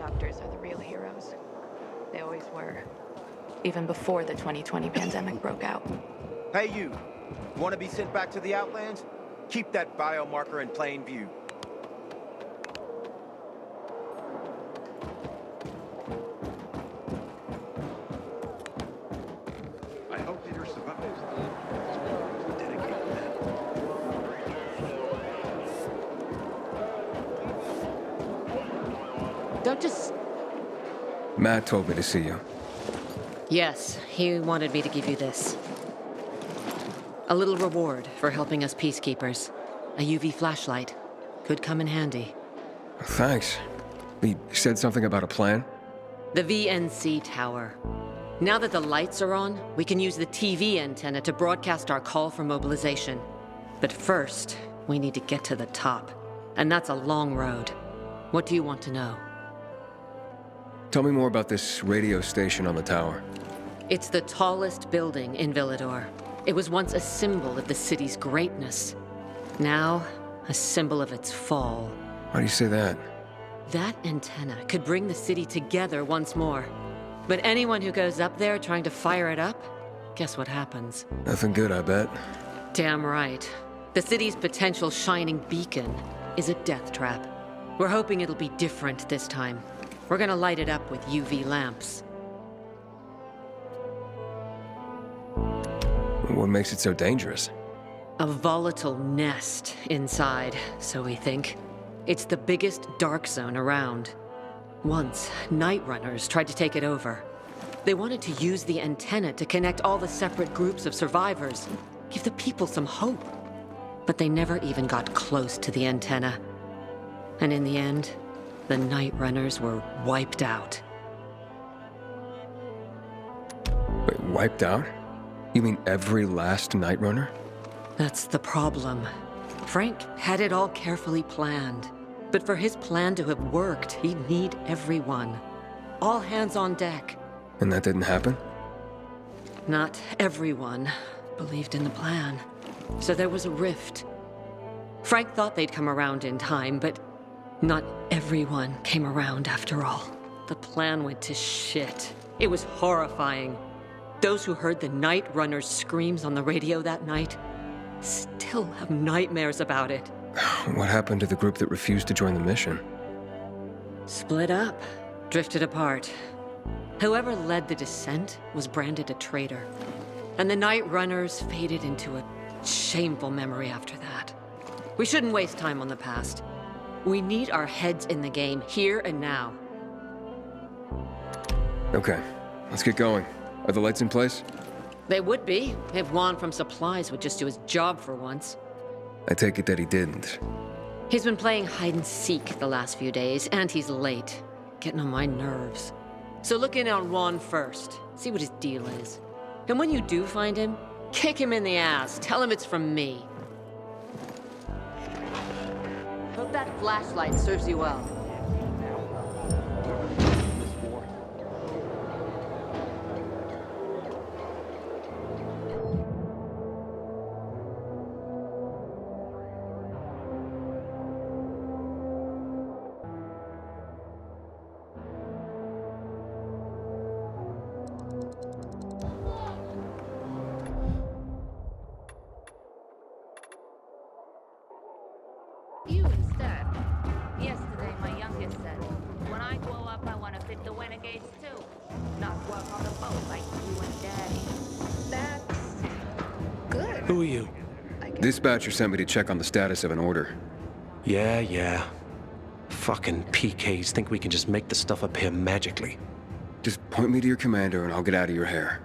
doctors are the real heroes. They always were. Even before the 2020 pandemic broke out. Hey, you. Want to be sent back to the Outlands? Keep that biomarker in plain view. I hope Peter survives. Dedicated man. Don't just... Matt told me to see you. Yes, he wanted me to give you this. A little reward for helping us peacekeepers. A UV flashlight. Could come in handy. Thanks. He said something about a plan? The VNC tower. Now that the lights are on, we can use the TV antenna to broadcast our call for mobilization. But first, we need to get to the top. And that's a long road. What do you want to know? Tell me more about this radio station on the tower. It's the tallest building in Villador. It was once a symbol of the city's greatness. Now, a symbol of its fall. Why do you say that? That antenna could bring the city together once more. But anyone who goes up there trying to fire it up, guess what happens? Nothing good, I bet. Damn right. The city's potential shining beacon is a death trap. We're hoping it'll be different this time. We're gonna light it up with UV lamps. What makes it so dangerous? A volatile nest inside, so we think. It's the biggest dark zone around. Once, night runners tried to take it over. They wanted to use the antenna to connect all the separate groups of survivors, give the people some hope. But they never even got close to the antenna. And in the end, the night runners were wiped out. Wait, wiped out? You mean every last Night Runner? That's the problem. Frank had it all carefully planned. But for his plan to have worked, he'd need everyone. All hands on deck. And that didn't happen? Not everyone believed in the plan. So there was a rift. Frank thought they'd come around in time, but not everyone came around after all. The plan went to shit. It was horrifying. Those who heard the Night Runner's screams on the radio that night still have nightmares about it. What happened to the group that refused to join the mission? Split up, drifted apart. Whoever led the descent was branded a traitor. And the Night Runners faded into a shameful memory after that. We shouldn't waste time on the past. We need our heads in the game, here and now. Okay, let's get going. Are the lights in place? They would be, if Juan from Supplies would just do his job for once. I take it that he didn't. He's been playing hide-and-seek the last few days, and he's late. Getting on my nerves. So look in on Juan first. See what his deal is. And when you do find him, kick him in the ass. Tell him it's from me. Hope that flashlight serves you well. You instead. Yesterday, my youngest said, when I grow up, I want to fit the renegades too. Not work on the boat like you and Daddy. That's good. Who are you? Dispatcher sent me to check on the status of an order. Yeah. Fucking PKs think we can just make the stuff appear magically. Just point me to your commander and I'll get out of your hair.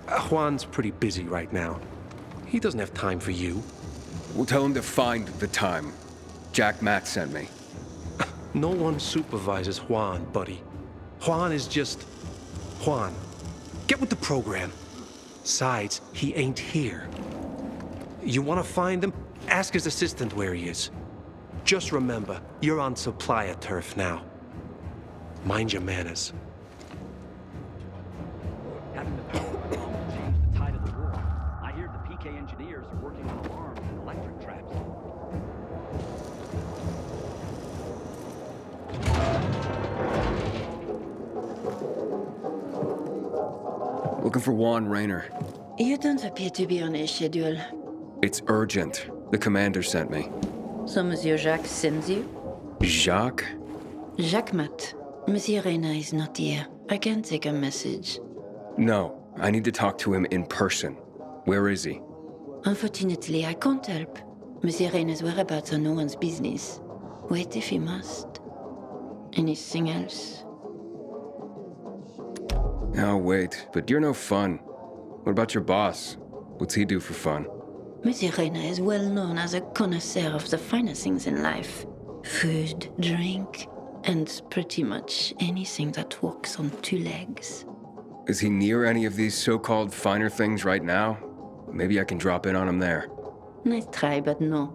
Juan's pretty busy right now. He doesn't have time for you. We'll tell him to find the time. Jack Matt sent me. No one supervises Juan, buddy. Juan is just... Juan. Get with the program. Besides, he ain't here. You want to find him? Ask his assistant where he is. Just remember, you're on supplier turf now. Mind your manners. Having the power will change the tide of the world. I hear the PK engineers are working on alarms and electric traps. Looking for Juan Raynor. You don't appear to be on a schedule. It's urgent. The commander sent me. So Monsieur Jacques sends you? Jacques? Jacques Mat. Monsieur Reyna is not here. I can take a message. No, I need to talk to him in person. Where is he? Unfortunately, I can't help. Monsieur Reyna's whereabouts are no one's business. Wait if he must. Anything else? Oh, wait, but you're no fun. What about your boss? What's he do for fun? Monsieur Reyna is well known as a connoisseur of the finer things in life. Food, drink, and pretty much anything that walks on two legs. Is he near any of these so-called finer things right now? Maybe I can drop in on him there. Nice try, but no.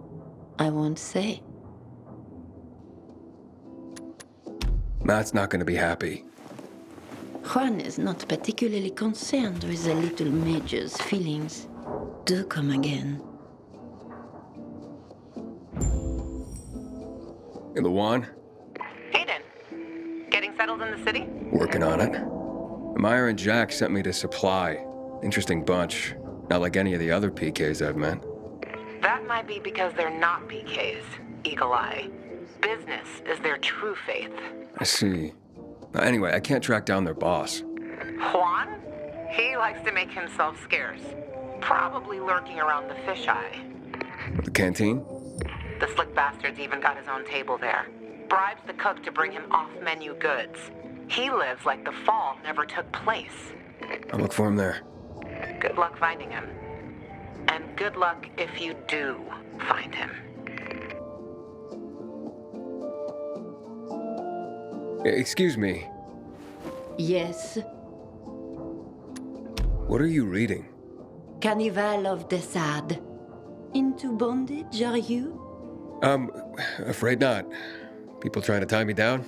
I won't say. Matt's not gonna be happy. Juan is not particularly concerned with the little major's feelings. Do come again. In the Juan? Aiden, getting settled in the city? Working on it. Meyer and Jack sent me to Supply. Interesting bunch. Not like any of the other PKs I've met. That might be because they're not PKs, Eagle Eye. Business is their true faith. I see. Anyway, I can't track down their boss. Juan? He likes to make himself scarce. Probably lurking around the fisheye. The canteen? The slick bastard's even got his own table there. Bribes the cook to bring him off-menu goods. He lives like the fall never took place. I'll look for him there. Good luck finding him. And good luck if you do find him. Excuse me. Yes. What are you reading? Carnival of the Sad. Into bondage, are you? Afraid not. People trying to tie me down?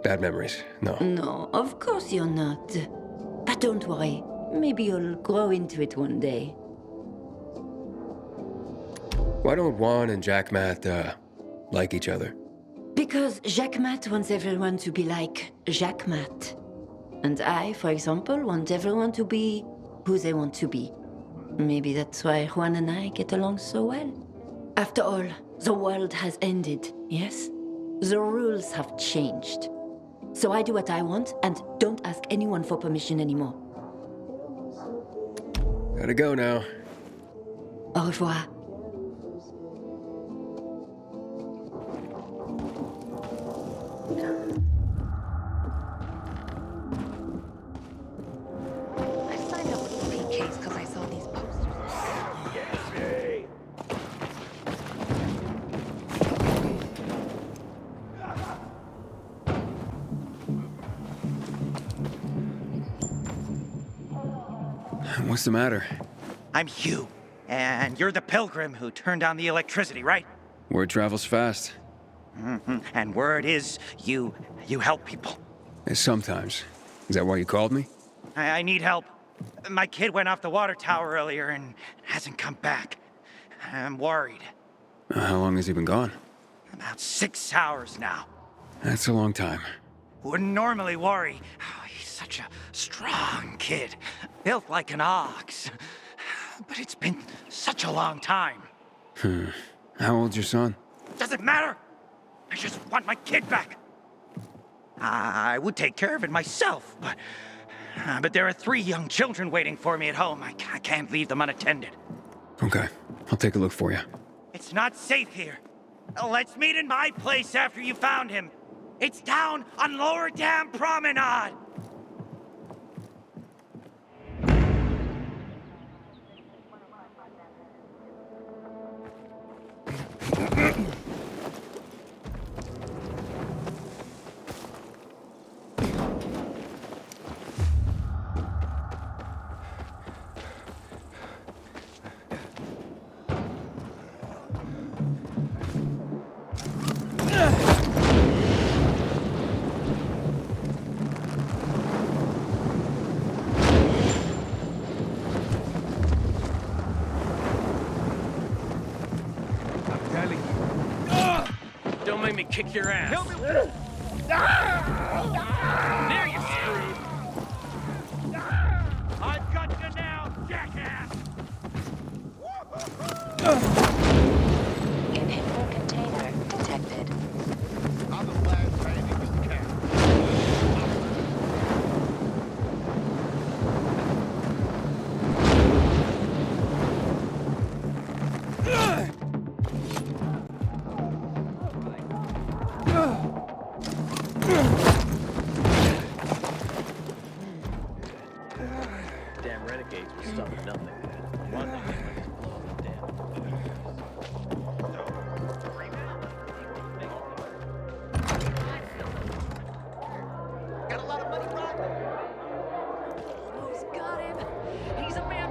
Bad memories. No. No, of course you're not. But don't worry. Maybe you'll grow into it one day. Why don't Juan and Jack Matt, like each other? Because Jacques Mat wants everyone to be like Jacques Mat. And I, for example, want everyone to be who they want to be. Maybe that's why Juan and I get along so well. After all, the world has ended, yes? The rules have changed. So I do what I want and don't ask anyone for permission anymore. Gotta go now. Au revoir. I signed up with the PKs because I saw these posters. What's the matter? I'm Hugh, and you're the pilgrim who turned on the electricity, right? Word travels fast. And word is, you help people. Sometimes. Is that why you called me? I need help. My kid went off the water tower earlier and hasn't come back. I'm worried. How long has he been gone? About 6 hours now. That's a long time. Wouldn't normally worry. Oh, he's such a strong kid. Built like an ox. But it's been such a long time. How old's your son? Doesn't matter. I just want my kid back. I would take care of it myself, but there are 3 young children waiting for me at home. I can't leave them unattended. Okay, I'll take a look for you. It's not safe here. Let's meet in my place after you found him. It's down on Lower Dam Promenade. Don't make me kick your ass. Help me! There you screwed.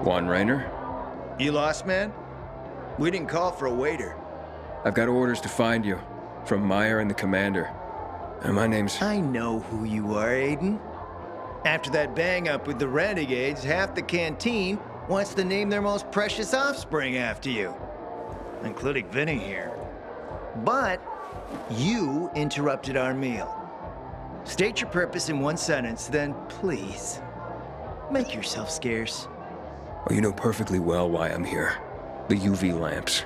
Juan Raynor? You lost, man? We didn't call for a waiter. I've got orders to find you. From Meyer and the commander. And my name's... I know who you are, Aiden. After that bang-up with the renegades, half the canteen wants to name their most precious offspring after you. Including Vinny here. But you interrupted our meal. State your purpose in one sentence, then please, make yourself scarce. Oh, you know perfectly well why I'm here. The UV lamps.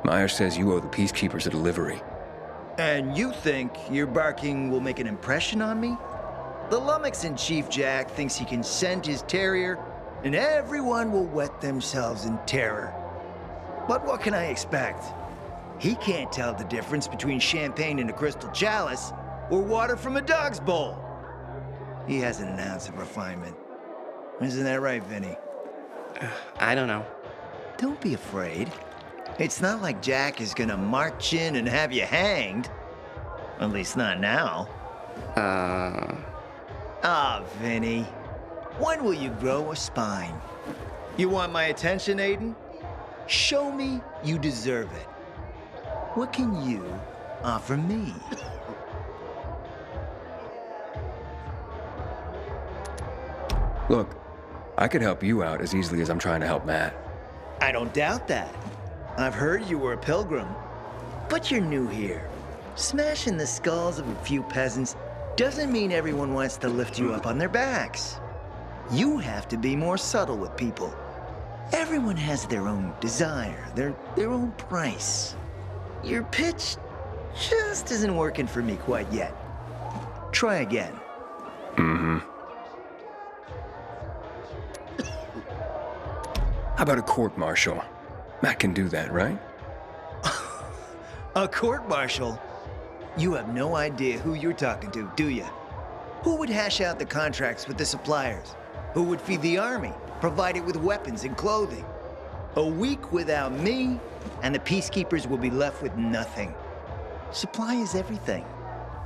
Meyer says you owe the Peacekeepers a delivery. And you think your barking will make an impression on me? The lummox-in Chief Jack thinks he can send his terrier, and everyone will wet themselves in terror. But what can I expect? He can't tell the difference between champagne in a crystal chalice or water from a dog's bowl. He hasn't an ounce of refinement. Isn't that right, Vinny? I don't know. Don't be afraid. It's not like Jack is gonna march in and have you hanged. At least not now. Vinny. When will you grow a spine? You want my attention, Aiden? Show me you deserve it. What can you offer me? Look, I could help you out as easily as I'm trying to help Matt. I don't doubt that. I've heard you were a pilgrim. But you're new here. Smashing the skulls of a few peasants doesn't mean everyone wants to lift you up on their backs. You have to be more subtle with people. Everyone has their own desire, their own price. Your pitch just isn't working for me quite yet. Try again. Mm-hmm. How about a court-martial? Matt can do that, right? A court-martial? You have no idea who you're talking to, do you? Who would hash out the contracts with the suppliers? Who would feed the army, provide it with weapons and clothing? A week without me, and the Peacekeepers will be left with nothing. Supply is everything.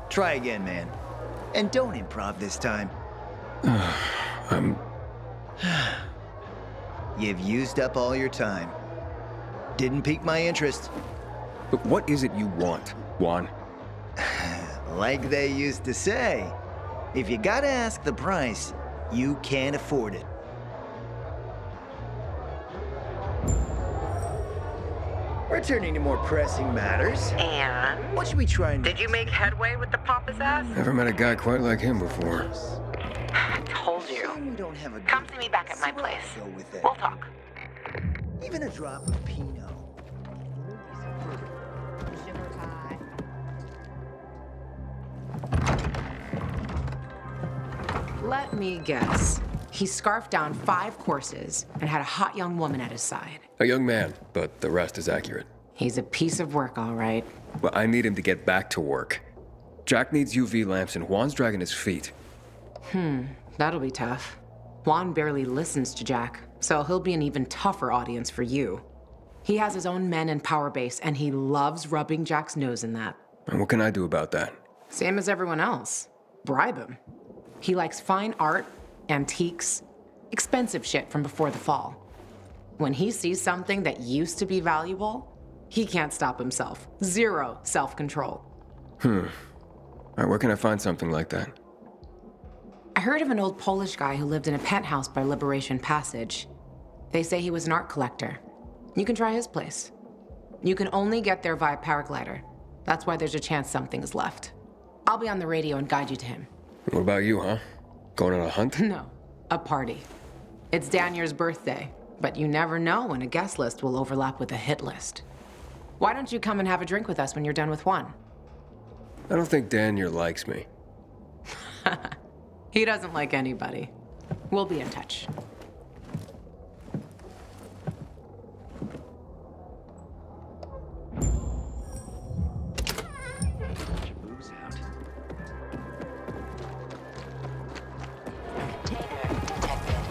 Try again, man. And don't improv this time. You've used up all your time. Didn't pique my interest. But what is it you want, Juan? Like they used to say, if you gotta ask the price, you can't afford it. Returning to more pressing matters. And? What should we try and... Did you make headway with the pompous ass? Never met a guy quite like him before. I told you. We don't have a Come see me back at my place. Go with it. We'll talk. Even a drop of Pinot. Sugar pie. Let me guess. He scarfed down 5 courses and had a hot young woman at his side. A young man, but the rest is accurate. He's a piece of work, all right. Well, I need him to get back to work. Jack needs UV lamps and Juan's dragging his feet. That'll be tough. Juan barely listens to Jack, so he'll be an even tougher audience for you. He has his own men and power base, and he loves rubbing Jack's nose in that. And what can I do about that? Same as everyone else. Bribe him. He likes fine art, antiques, expensive shit from before the fall. When he sees something that used to be valuable, he can't stop himself. 0 self-control. All right, where can I find something like that? I heard of an old Polish guy who lived in a penthouse by Liberation Passage. They say he was an art collector. You can try his place. You can only get there via paraglider. That's why there's a chance something's left. I'll be on the radio and guide you to him. What about you, huh? Going on a hunt? No, a party. It's Danier's birthday, but you never know when a guest list will overlap with a hit list. Why don't you come and have a drink with us when you're done with Juan? I don't think Danier likes me. He doesn't like anybody. We'll be in touch. Booze out. Container detected.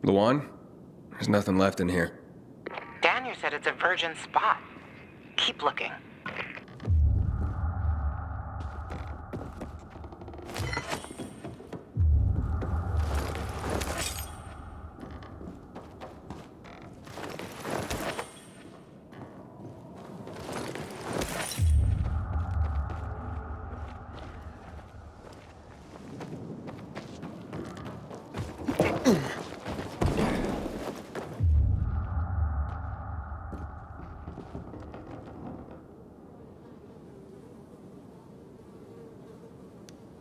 Luan? There's nothing left in here. Daniel said it's a virgin spot. Keep looking.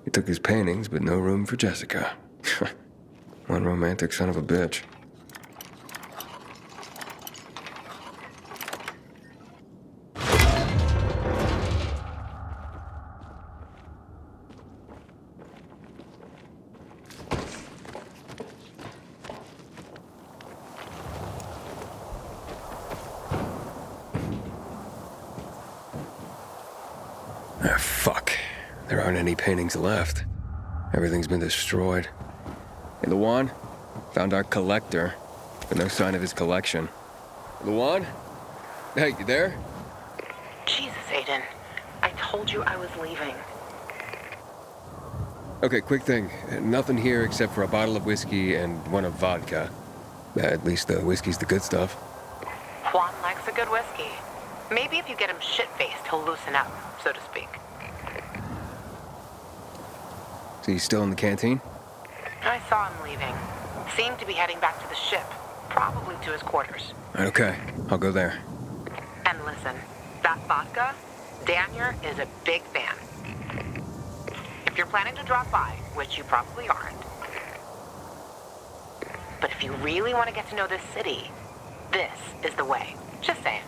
He took his paintings, but no room for Jessica. One romantic son of a bitch. Ah, fuck. There aren't any paintings left. Everything's been destroyed. Hey, Luan? Found our collector, but no sign of his collection. Luan? Hey, you there? Jesus, Aiden. I told you I was leaving. Okay, quick thing. Nothing here except for a bottle of whiskey and one of vodka. At least the whiskey's the good stuff. Juan likes a good whiskey. Maybe if you get him shit-faced, he'll loosen up, so to speak. So he's still in the canteen? I saw him leaving. Seemed to be heading back to the ship, probably to his quarters. Okay, I'll go there. And listen, that vodka, Daniel is a big fan. If you're planning to drop by, which you probably aren't, but if you really want to get to know this city, this is the way. Just saying.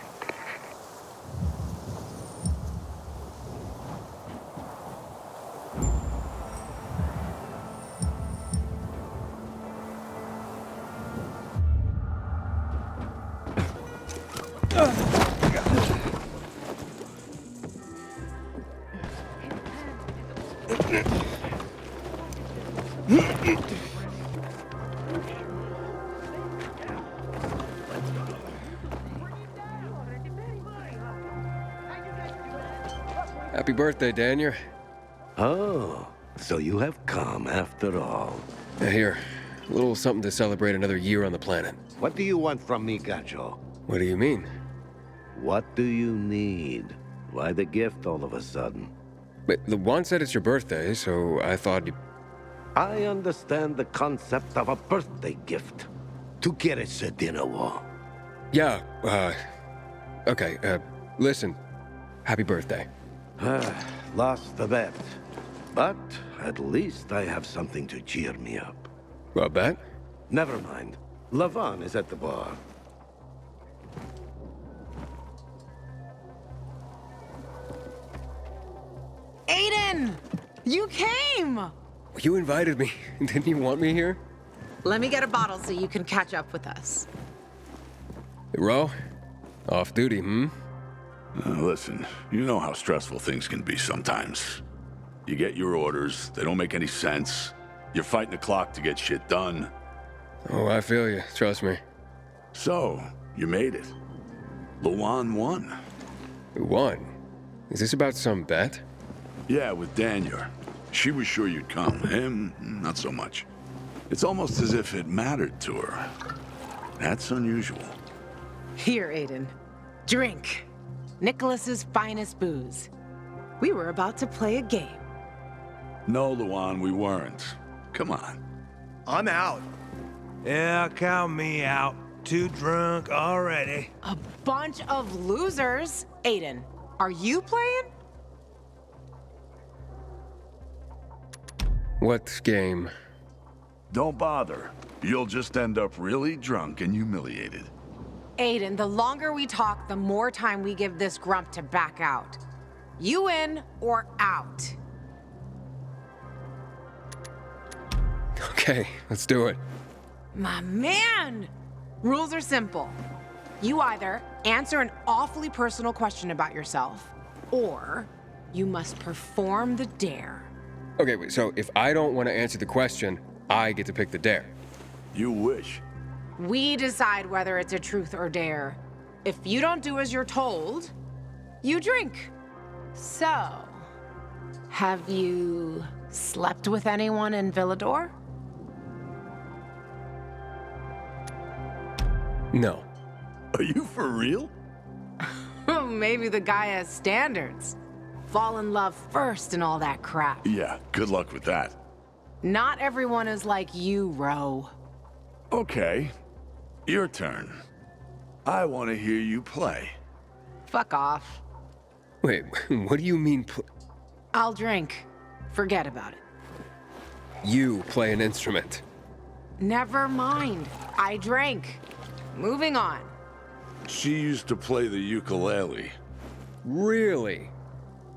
Happy birthday, Daniel. Oh, so you have come after all. Here, a little something to celebrate another year on the planet. What do you want from me, Gacho? What do you mean? What do you need? Why the gift all of a sudden? But Juan said it's your birthday, so I thought you... I understand the concept of a birthday gift. Tu quieres a dinner wall? Yeah, okay, listen. Happy birthday. Lost the bet. But at least I have something to cheer me up. A bet? Never mind. Lavon is at the bar. Aiden! You came! You invited me. Didn't you want me here? Let me get a bottle so you can catch up with us. Ro? Off duty, hmm? Listen, you know how stressful things can be sometimes. You get your orders, they don't make any sense. You're fighting the clock to get shit done. Oh, I feel you. Trust me. So, you made it. Luan won. Won? Is this about some bet? Yeah, with Daniel. She was sure you'd come. Him, not so much. It's almost as if it mattered to her. That's unusual. Here, Aiden. Drink. Nicholas's finest booze. We were about to play a game. No, Luan, we weren't. Come on. I'm out. Yeah, count me out. Too drunk already. A bunch of losers. Aiden, are you playing? What game? Don't bother. You'll just end up really drunk and humiliated. Aiden, the longer we talk, the more time we give this grump to back out. You in or out? Okay, let's do it. My man! Rules are simple. You either answer an awfully personal question about yourself, or you must perform the dare. Okay, wait, so if I don't want to answer the question, I get to pick the dare. You wish. We decide whether it's a truth or dare. If you don't do as you're told, you drink. So, have you slept with anyone in Villador? No. Are you for real? Maybe the guy has standards. Fall in love first and all that crap. Yeah, good luck with that. Not everyone is like you, Ro. Okay, your turn. I want to hear you play. Fuck off. Wait, what do you mean I'll drink. Forget about it. you play an instrument? Never mind. I drank. Moving on. She used to play the ukulele. Really?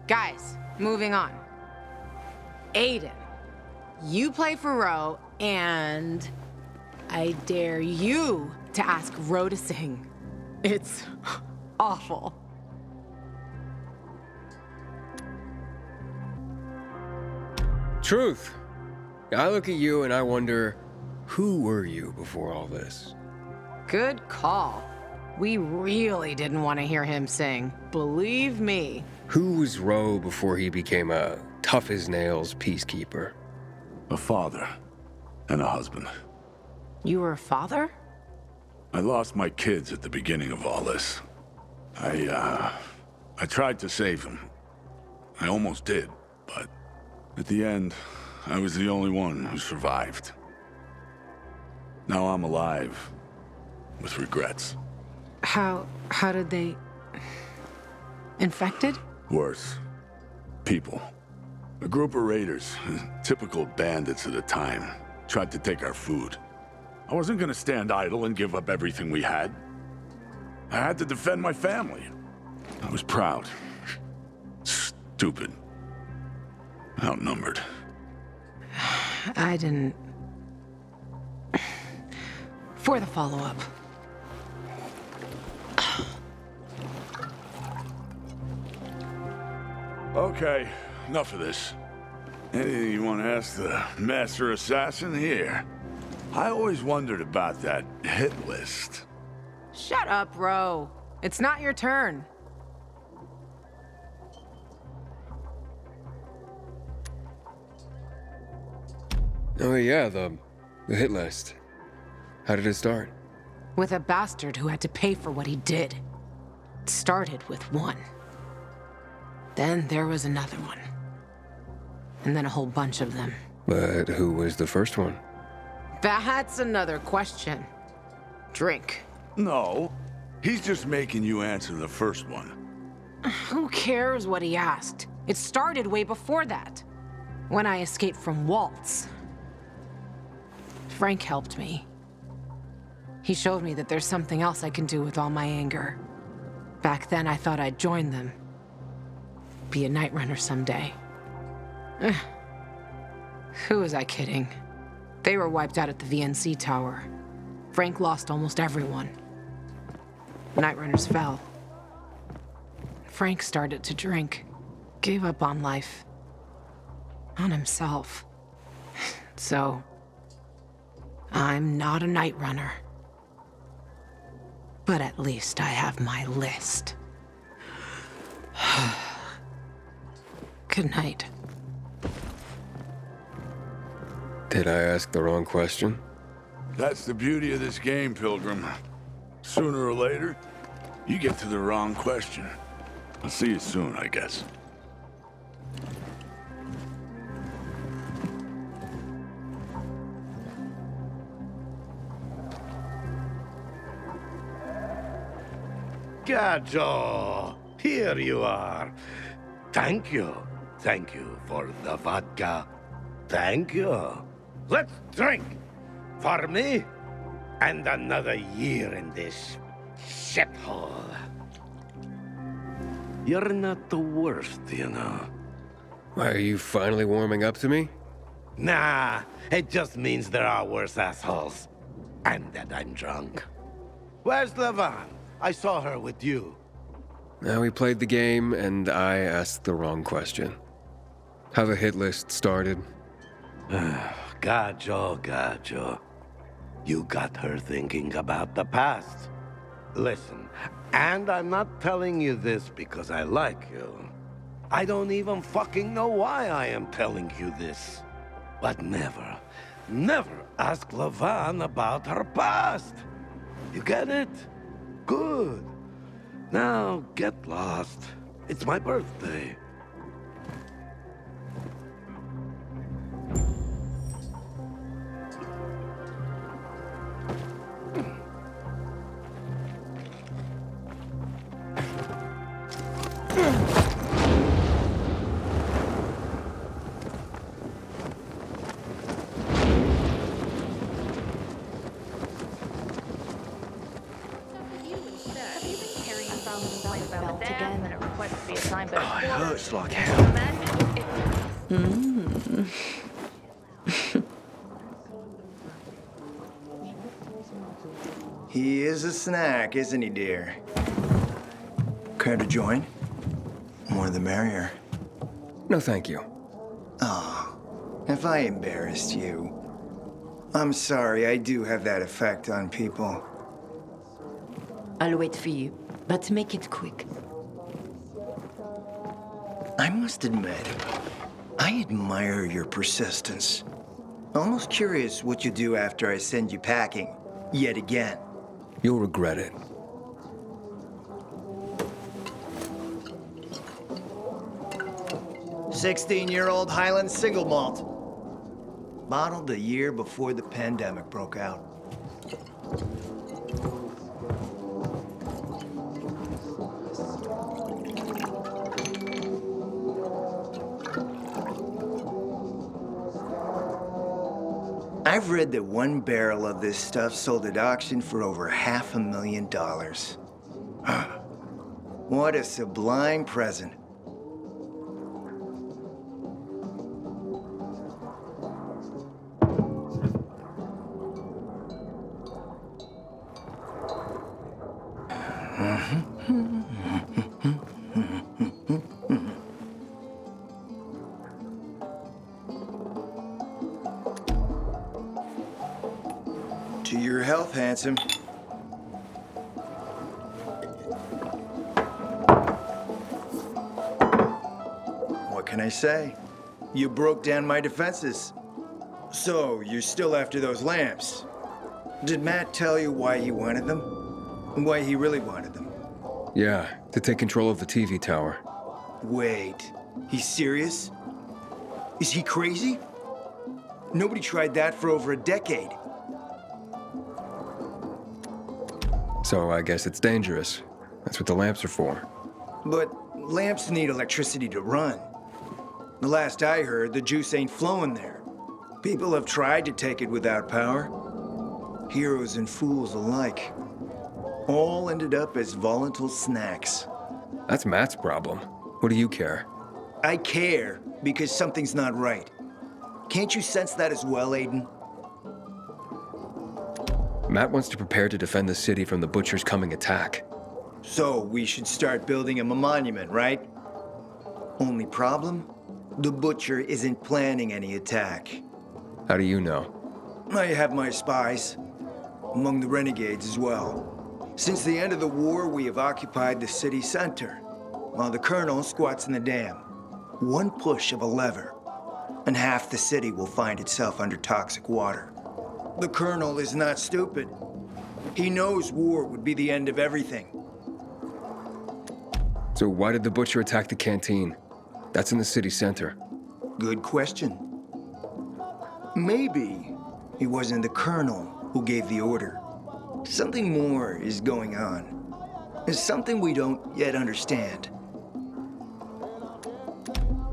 Guys, moving on. Aiden, you play for Ro, and I dare you to ask Ro to sing. It's awful. Truth. I look at you and I wonder, who were you before all this? Good call. We really didn't want to hear him sing. Believe me. Who was Ro before he became a tough-as-nails peacekeeper? A father and a husband. You were a father? I lost my kids at the beginning of all this. I tried to save them. I almost did, but at the end, I was the only one who survived. Now I'm alive, with regrets. How did they... Infected? Worse. People. A group of raiders, typical bandits of the time, tried to take our food. I wasn't gonna stand idle and give up everything we had. I had to defend my family. I was proud. Stupid. Outnumbered. I didn't... For the follow-up. Okay, enough of this. Anything you want to ask the Master Assassin here? I always wondered about that hit list. Shut up, Ro. It's not your turn. Oh yeah, the hit list. How did it start? With a bastard who had to pay for what he did. It started with one. Then there was another one. And then a whole bunch of them. But who was the first one? That's another question. Drink. No, he's just making you answer the first one. Who cares what he asked? It started way before that. When I escaped from Waltz. Frank helped me. He showed me that there's something else I can do with all my anger. Back then, I thought I'd join them. Be a night runner someday. Who was I kidding? They were wiped out at the VNC tower. Frank lost almost everyone. Night runners fell. Frank started to drink. Gave up on life. On himself. So, I'm not a night runner. But at least I have my list. Good night. Did I ask the wrong question? That's the beauty of this game, Pilgrim. Sooner or later, you get to the wrong question. I'll see you soon, I guess. Gajo, here you are. Thank you. Thank you for the vodka. Thank you. Let's drink. For me, and another year in this shithole. You're not the worst, you know. Why, are you finally warming up to me? Nah, it just means there are worse assholes. And that I'm drunk. Where's Levan? I saw her with you. Now we played the game, and I asked the wrong question. How the hit list started. Gajo. You got her thinking about the past. Listen, and I'm not telling you this because I like you. I don't even fucking know why I am telling you this. But never, never ask Lavan about her past. You get it? Good. Now, get lost. It's my birthday. Oh, it hurts like hell. He is a snack, isn't he, dear? Care to join? More the merrier. No, thank you. Oh, if I embarrassed you. I'm sorry, I do have that effect on people. I'll wait for you, but make it quick. I must admit, I admire your persistence. Almost curious what you do after I send you packing, yet again. You'll regret it. "16-year-old Highland single malt. Bottled the year before the pandemic broke out. I've read that one barrel of this stuff sold at auction for over $500,000. What a sublime present. To your health, handsome. What can I say? You broke down my defenses. So, you're still after those lamps. Did Matt tell you why he wanted them? Why he really wanted them? Yeah, to take control of the TV tower. Wait, he's serious? Is he crazy? Nobody tried that for over a decade. So I guess it's dangerous. That's what the lamps are for. But lamps need electricity to run. The last I heard, the juice ain't flowing there. People have tried to take it without power. Heroes and fools alike. All ended up as volatile snacks. That's Matt's problem. What do you care? I care because something's not right. Can't you sense that as well, Aiden? Matt wants to prepare to defend the city from the Butcher's coming attack. So we should start building him a monument, right? Only problem? The Butcher isn't planning any attack. How do you know? I have my spies. Among the renegades as well. Since the end of the war, we have occupied the city center, while the Colonel squats in the dam. One push of a lever, and half the city will find itself under toxic water. The Colonel is not stupid. He knows war would be the end of everything. So why did the Butcher attack the canteen? That's in the city center. Good question. Maybe it wasn't the Colonel who gave the order. Something more is going on. It's something we don't yet understand.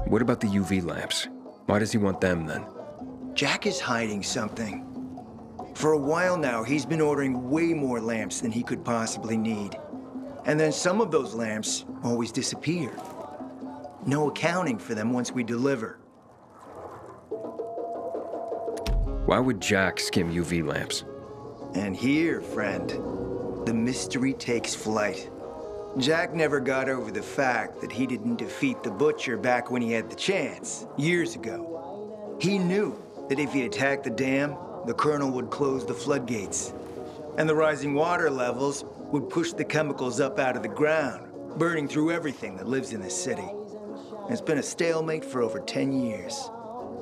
What about the UV lamps? Why does he want them then? Jack is hiding something. For a while now, he's been ordering way more lamps than he could possibly need. And then some of those lamps always disappear. No accounting for them once we deliver. Why would Jack skim UV lamps? And here, friend, the mystery takes flight. Jack never got over the fact that he didn't defeat the Butcher back when he had the chance, years ago. He knew that if he attacked the dam, the Colonel would close the floodgates. And the rising water levels would push the chemicals up out of the ground, burning through everything that lives in this city. It's been a stalemate for over 10 years,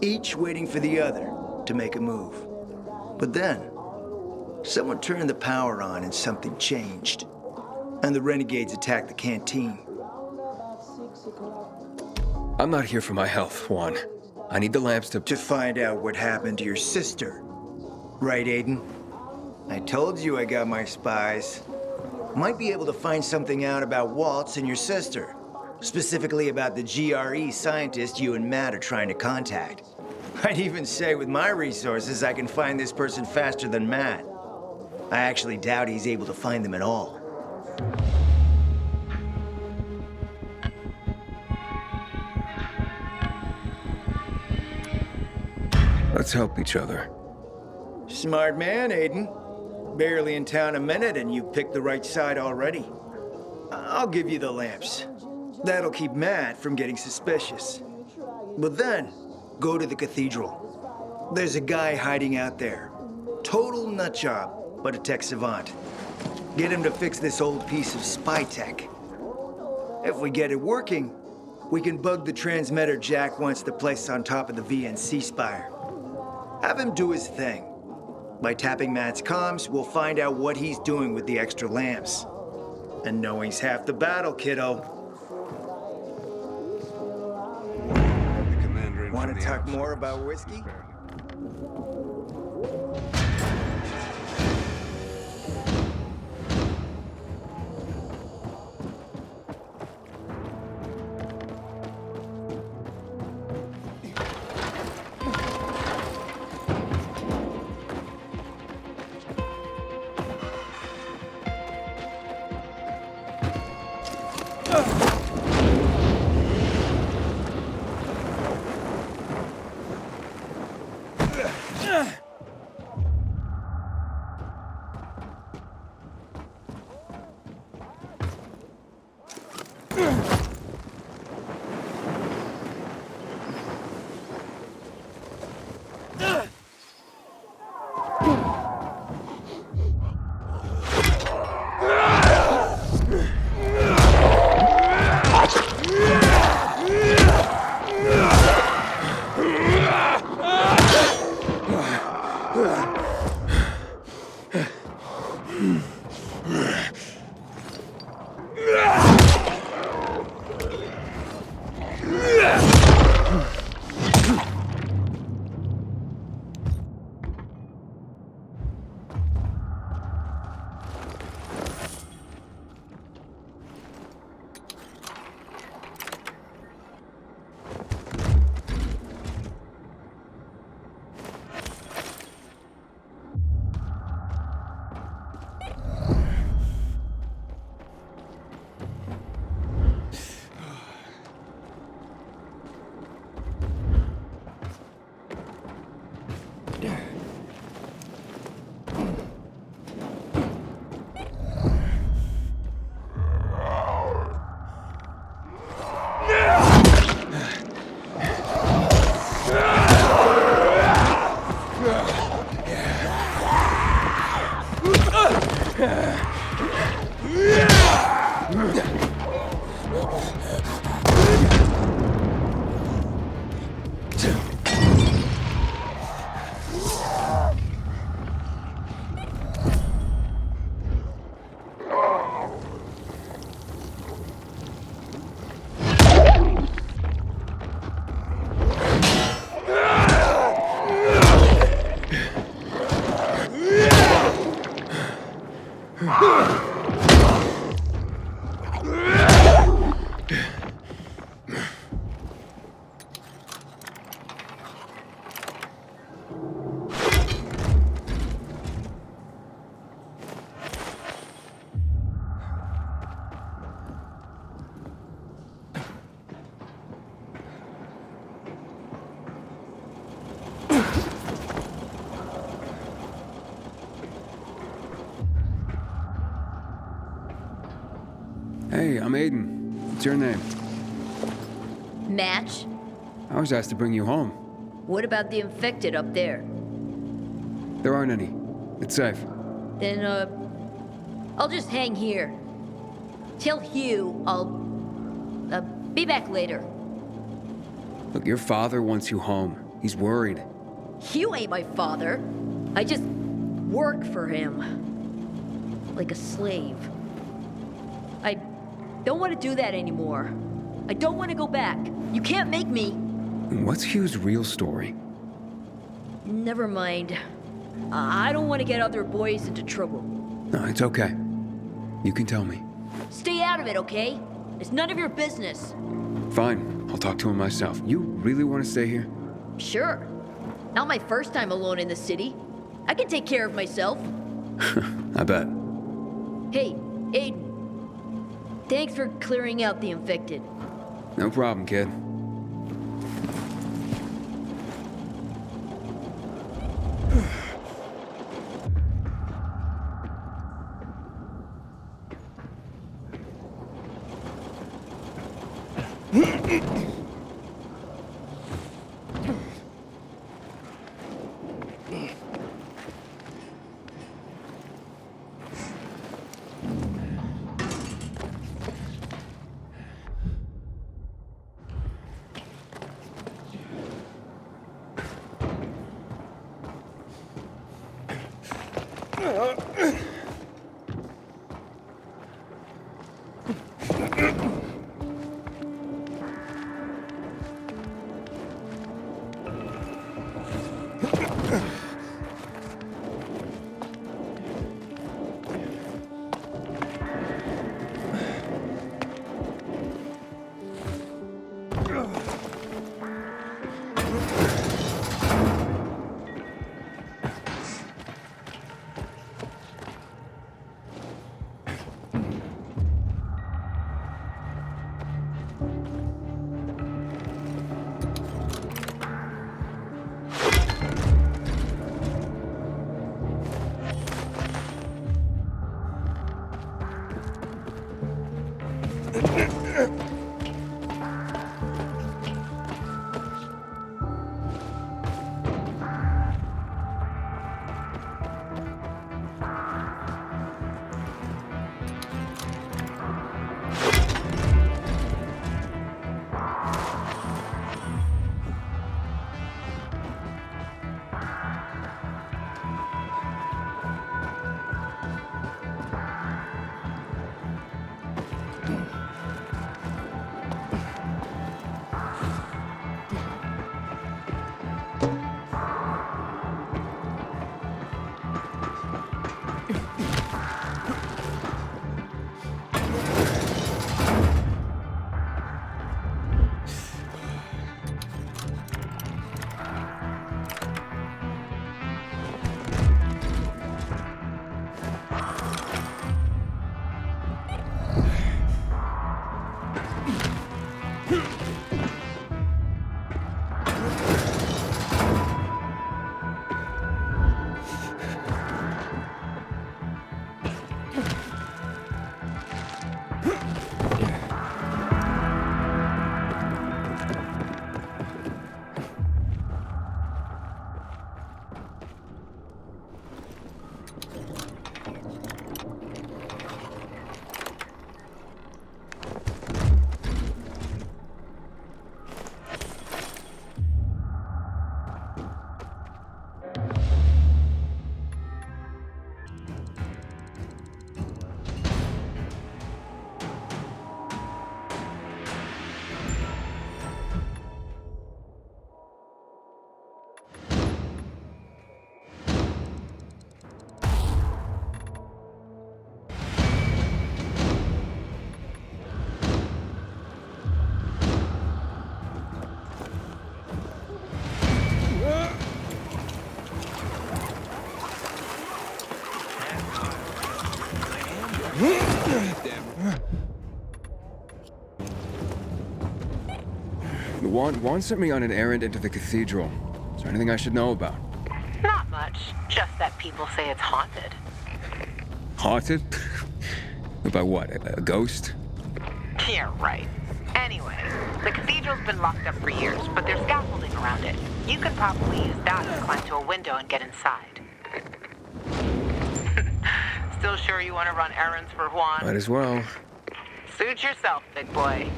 each waiting for the other to make a move. But then, someone turned the power on and something changed. And the renegades attacked the canteen. I'm not here for my health, Juan. I need the lamps to find out what happened to your sister. Right, Aiden? I told you I got my spies. Might be able to find something out about Waltz and your sister. Specifically about the GRE scientist you and Matt are trying to contact. I'd even say with my resources, I can find this person faster than Matt. I actually doubt he's able to find them at all. Let's help each other. Smart man, Aiden. Barely in town a minute and you picked the right side already. I'll give you the lamps. That'll keep Matt from getting suspicious. But then, go to the cathedral. There's a guy hiding out there. Total nutjob, but a tech savant. Get him to fix this old piece of spy tech. If we get it working, we can bug the transmitter Jack wants to place on top of the VNC spire. Have him do his thing. By tapping Matt's comms, we'll find out what he's doing with the extra lamps. And knowing's half the battle, kiddo. Want to talk more about whiskey? Hey, I'm Aiden. What's your name? Match? I was asked to bring you home. What about the infected up there? There aren't any. It's safe. Then, I'll just hang here. Tell Hugh I'll, be back later. Look, your father wants you home. He's worried. Hugh ain't my father. I just work for him. Like a slave. I don't want to do that anymore. I don't want to go back. You can't make me. What's Hugh's real story? Never mind. I don't want to get other boys into trouble. No, it's okay. You can tell me. Stay out of it, okay? It's none of your business. Fine, I'll talk to him myself. You really want to stay here? Sure. Not my first time alone in the city. I can take care of myself. I bet. Hey, Aiden. Thanks for clearing out the infected. No problem, kid. Juan sent me on an errand into the cathedral. Is there anything I should know about? Not much. Just that people say it's haunted. Haunted? By what? A ghost? Yeah, right. Anyway, the cathedral's been locked up for years, but there's scaffolding around it. You could probably use that to climb to a window and get inside. Still sure you want to run errands for Juan? Might as well. Suit yourself, big boy.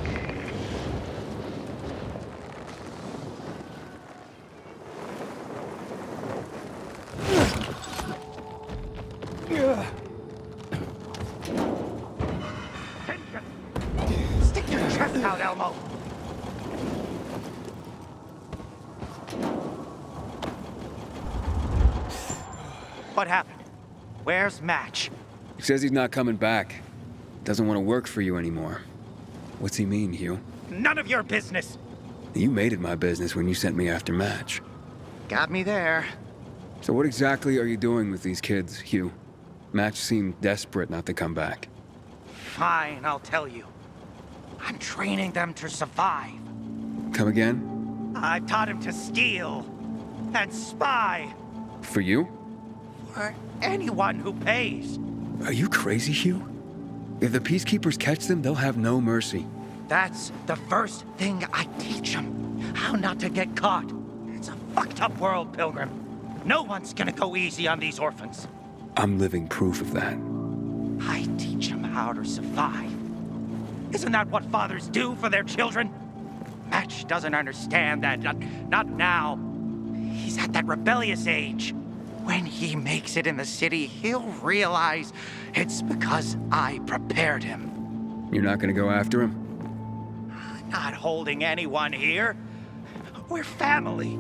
Stick your chest out, Elmo. What happened? Where's Match? He says he's not coming back. Doesn't want to work for you anymore. What's he mean, Hugh? None of your business. You made it my business when you sent me after Match. Got me there. So what exactly are you doing with these kids, Hugh? Match seemed desperate not to come back. Fine, I'll tell you. I'm training them to survive. Come again? I've taught him to steal and spy For you? for anyone who pays. Are you crazy, Hugh? If the Peacekeepers catch them, they'll have no mercy. That's the first thing I teach them. How not to get caught. It's a fucked up world, Pilgrim. No one's gonna go easy on these orphans. I'm living proof of that. I teach them how to survive. Isn't that what fathers do for their children? Match doesn't understand that. Not now. He's at that rebellious age. When he makes it in the city, he'll realize it's because I prepared him. You're not gonna go after him? Not holding anyone here. We're family.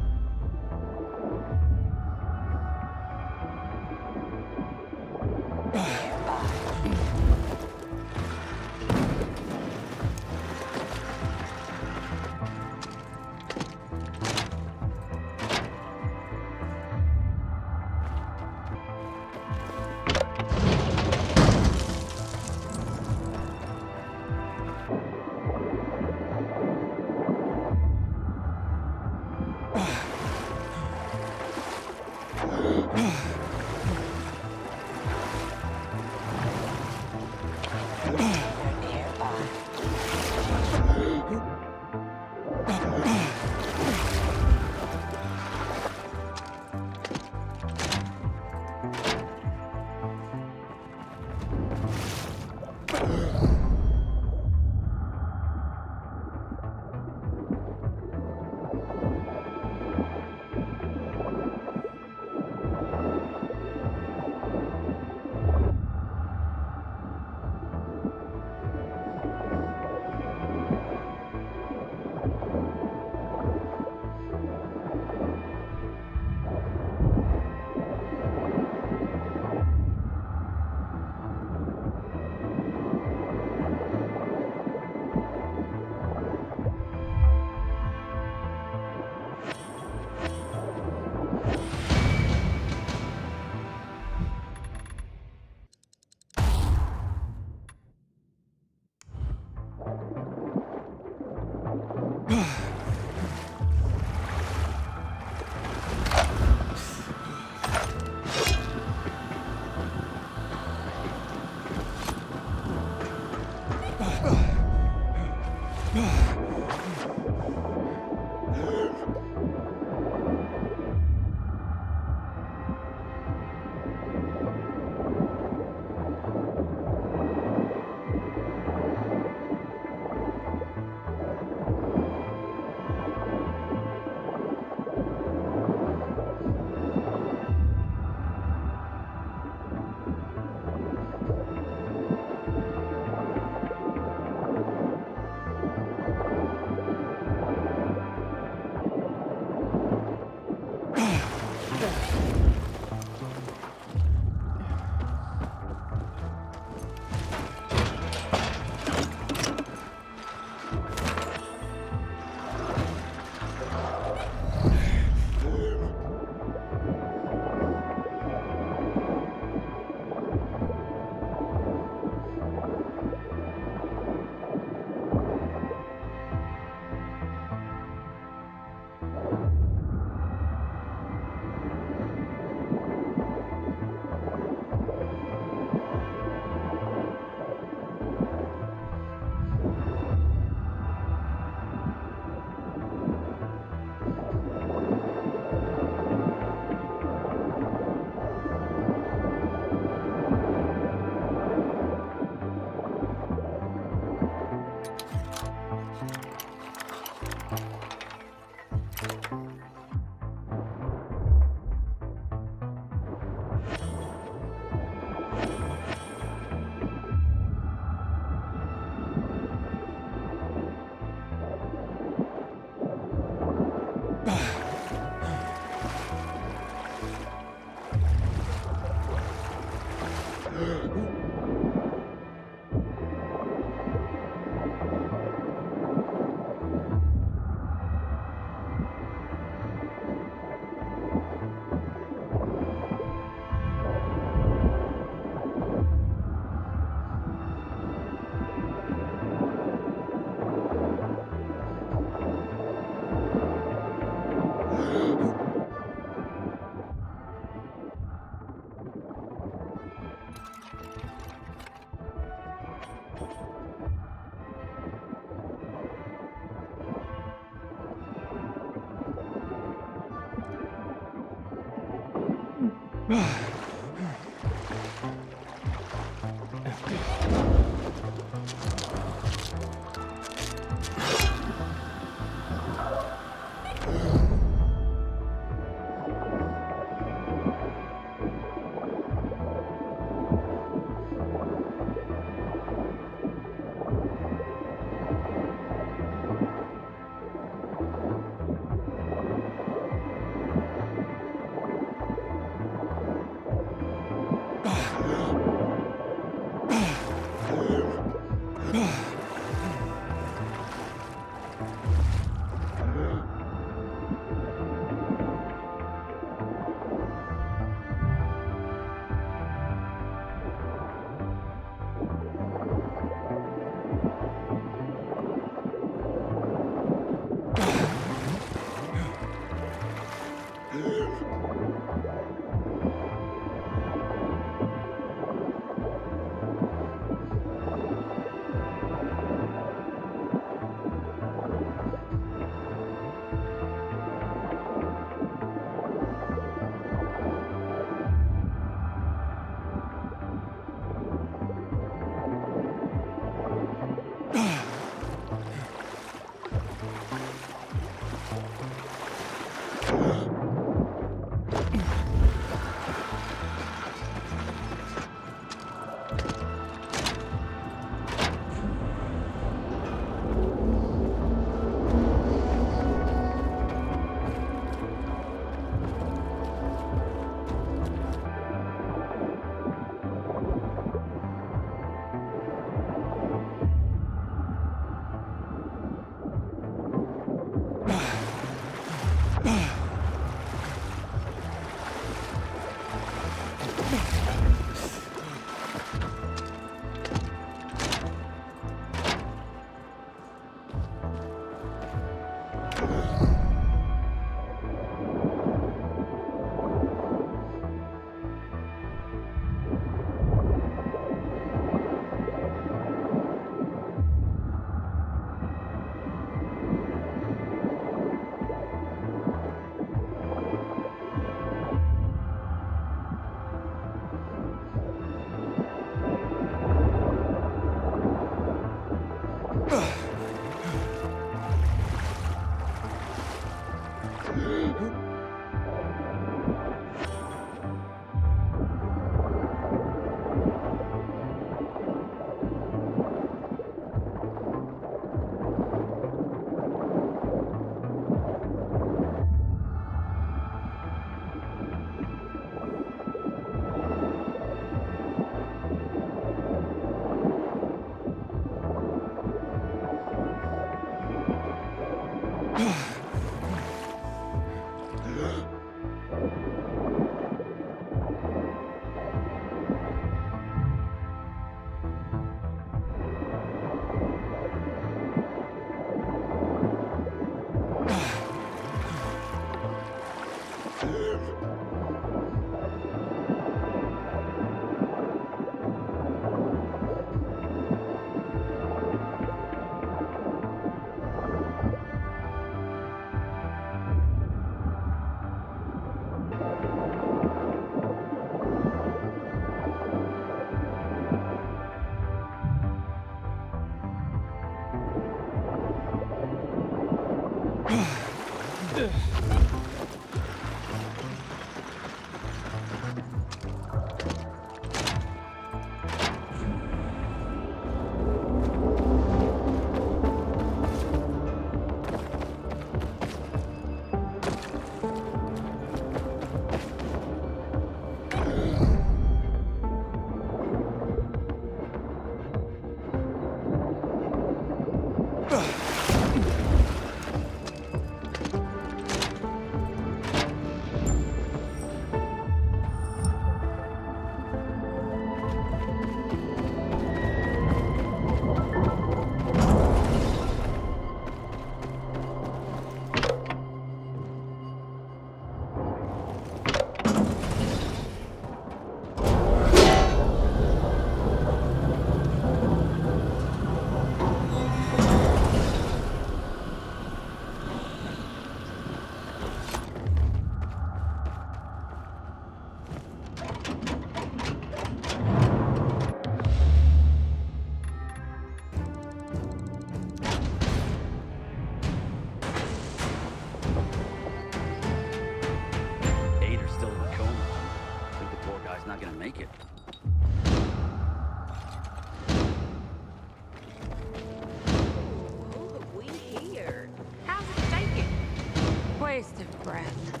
Waste of breath.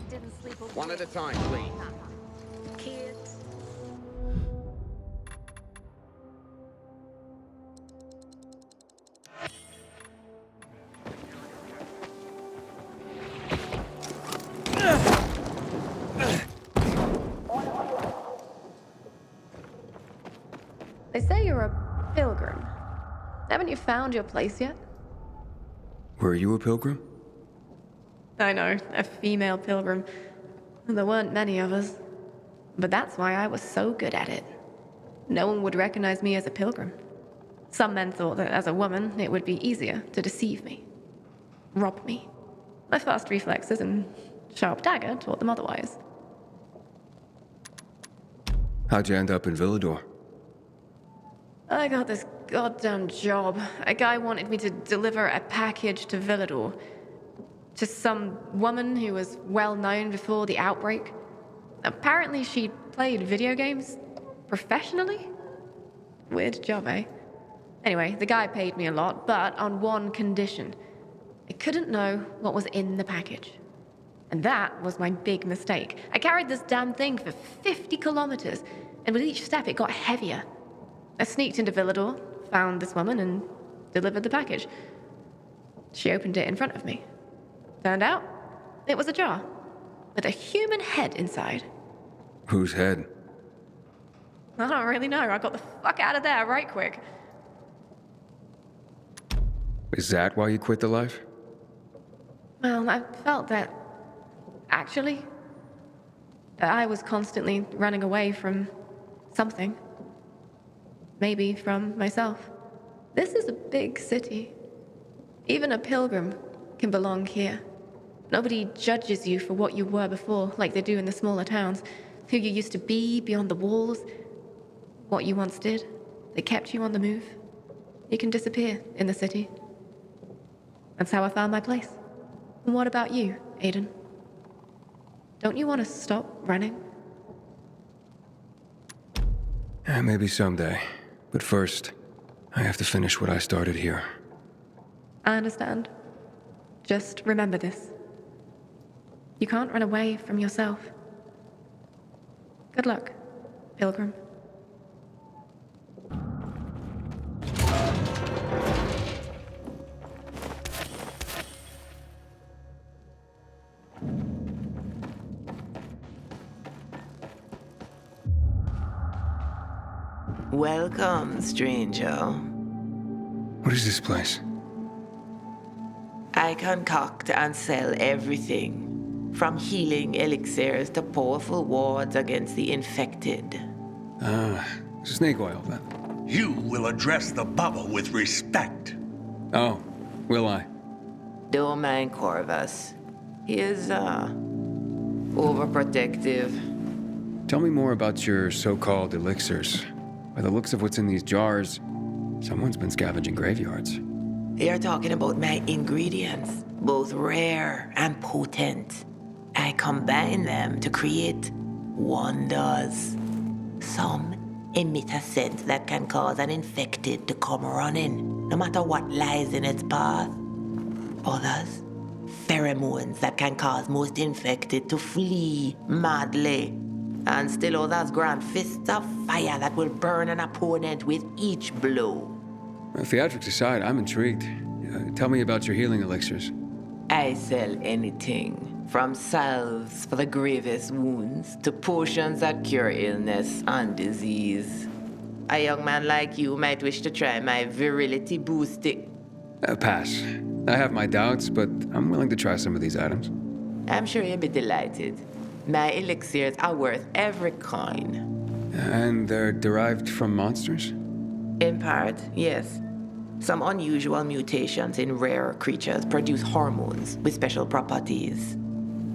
Didn't sleep a One at a time, please. Kids. They say you're a pilgrim. Haven't you found your place yet? Were you a pilgrim? I know, a female pilgrim. There weren't many of us. But that's why I was so good at it. No one would recognize me as a pilgrim. Some men thought that as a woman, it would be easier to deceive me, rob me. My fast reflexes and sharp dagger taught them otherwise. How'd you end up in Villador? I got this goddamn job. A guy wanted me to deliver a package to Villador. Just some woman who was well known before the outbreak. Apparently she played video games professionally? Weird job, eh? Anyway, the guy paid me a lot, but on one condition. I couldn't know what was in the package. And that was my big mistake. I carried this damn thing for 50 kilometers, and with each step it got heavier. I sneaked into Villador, found this woman, and delivered the package. She opened it in front of me. Turned out, it was a jar with a human head inside. Whose head? I don't really know. I got the fuck out of there right quick. Is that why you quit the life? Well, I felt that, actually, that I was constantly running away from something. Maybe from myself. This is a big city. Even a pilgrim can belong here. Nobody judges you for what you were before, like they do in the smaller towns. Who you used to be beyond the walls. What you once did. They kept you on the move. You can disappear in the city. That's how I found my place. And what about you, Aiden? Don't you want to stop running? Maybe someday. But first, I have to finish what I started here. I understand. Just remember this. You can't run away from yourself. Good luck, Pilgrim. Welcome, stranger. What is this place? I concoct and sell everything, from healing elixirs to powerful wards against the infected. Snake oil, then. You will address the bubble with respect. Oh, will I? Don't mind Corvus. He is, overprotective. Tell me more about your so-called elixirs. By the looks of what's in these jars, someone's been scavenging graveyards. You're talking about my ingredients, both rare and potent. I combine them to create wonders. Some emit a scent that can cause an infected to come running, no matter what lies in its path. Others, pheromones that can cause most infected to flee madly. And still others grant fists of fire that will burn an opponent with each blow. Theatrics aside, I'm intrigued. Tell me about your healing elixirs. I sell anything, from salves for the gravest wounds to potions that cure illness and disease. A young man like you might wish to try my virility boosting. Pass. I have my doubts, but I'm willing to try some of these items. I'm sure you'll be delighted. My elixirs are worth every coin. And they're derived from monsters? In part, yes. Some unusual mutations in rare creatures produce hormones with special properties.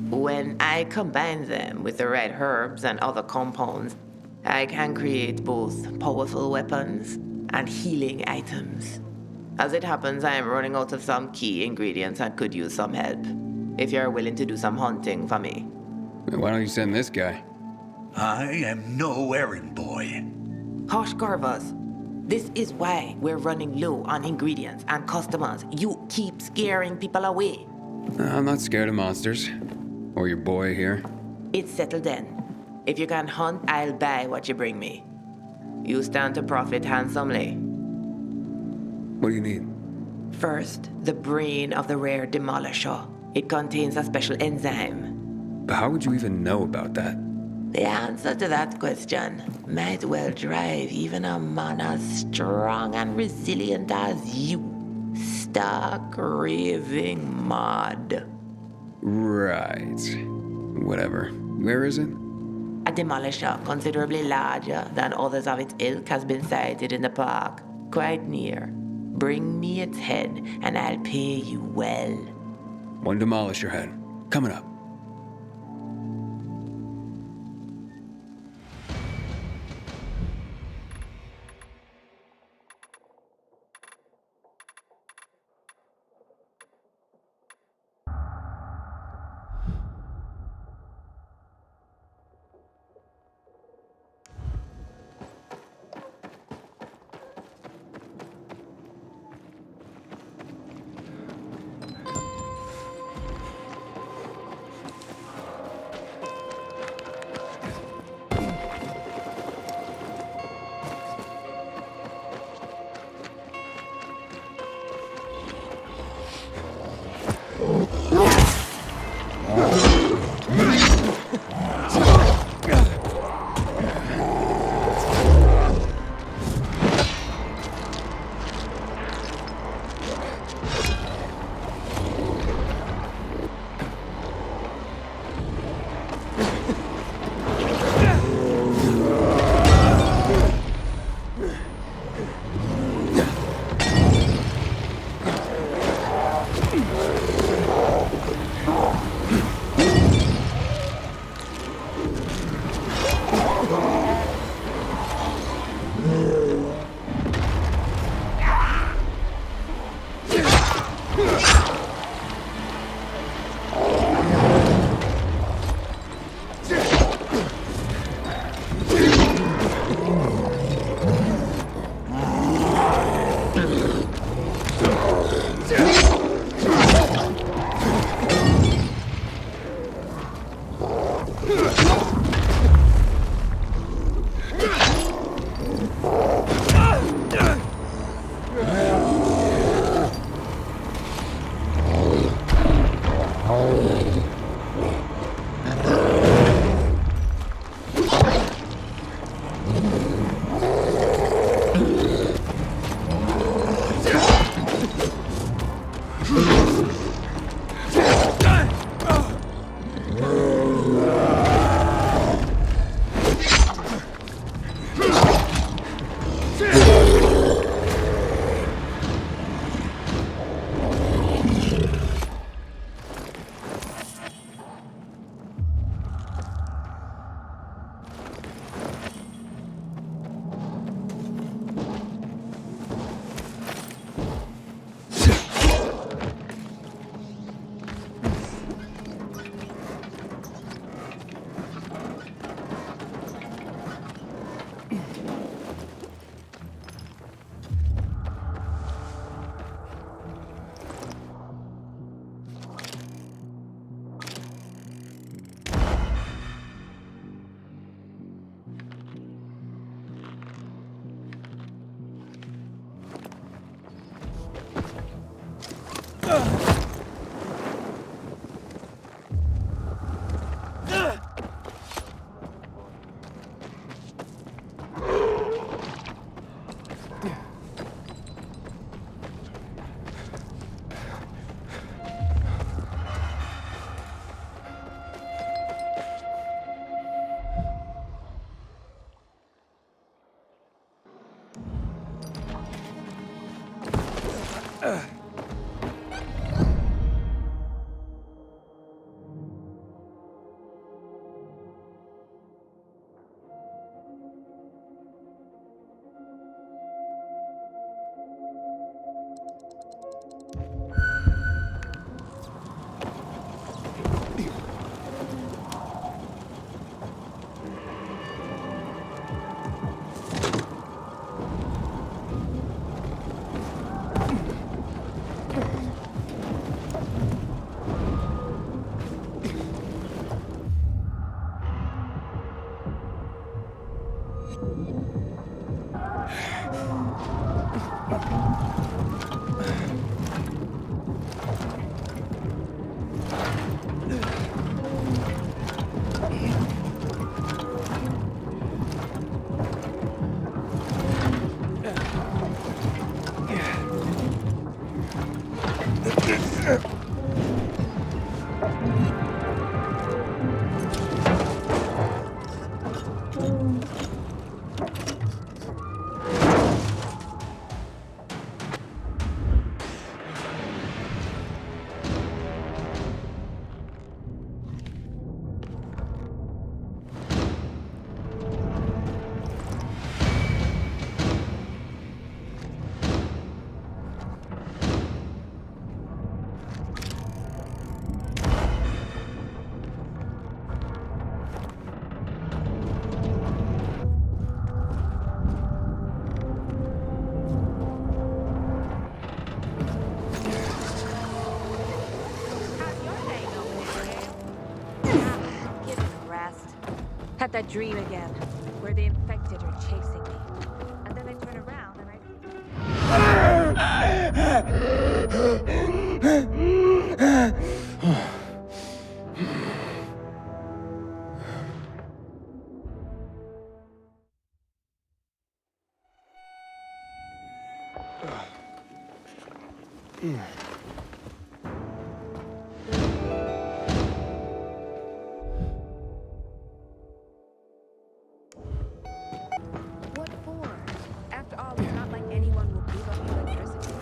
When I combine them with the right herbs and other compounds, I can create both powerful weapons and healing items. As it happens, I am running out of some key ingredients and could use some help. If you're willing to do some hunting for me. Why don't you send this guy? I am no errand boy. Hush, Corvus. This is why we're running low on ingredients and customers. You keep scaring people away. I'm not scared of monsters. Or your boy here. It's settled then. If you can hunt, I'll buy what you bring me. You stand to profit handsomely. What do you need? First, the brain of the rare demolisher. It contains a special enzyme. But how would you even know about that? The answer to that question might well drive even a man as strong and resilient as you stark raving mad. Right. Whatever. Where is it? A demolisher considerably larger than others of its ilk has been sighted in the park, quite near. Bring me its head, and I'll pay you well. One demolisher head. Coming up. Had that dream again, where the infected are chasing me. And then I turn around and What for? After all, it's not like anyone will give up electricity.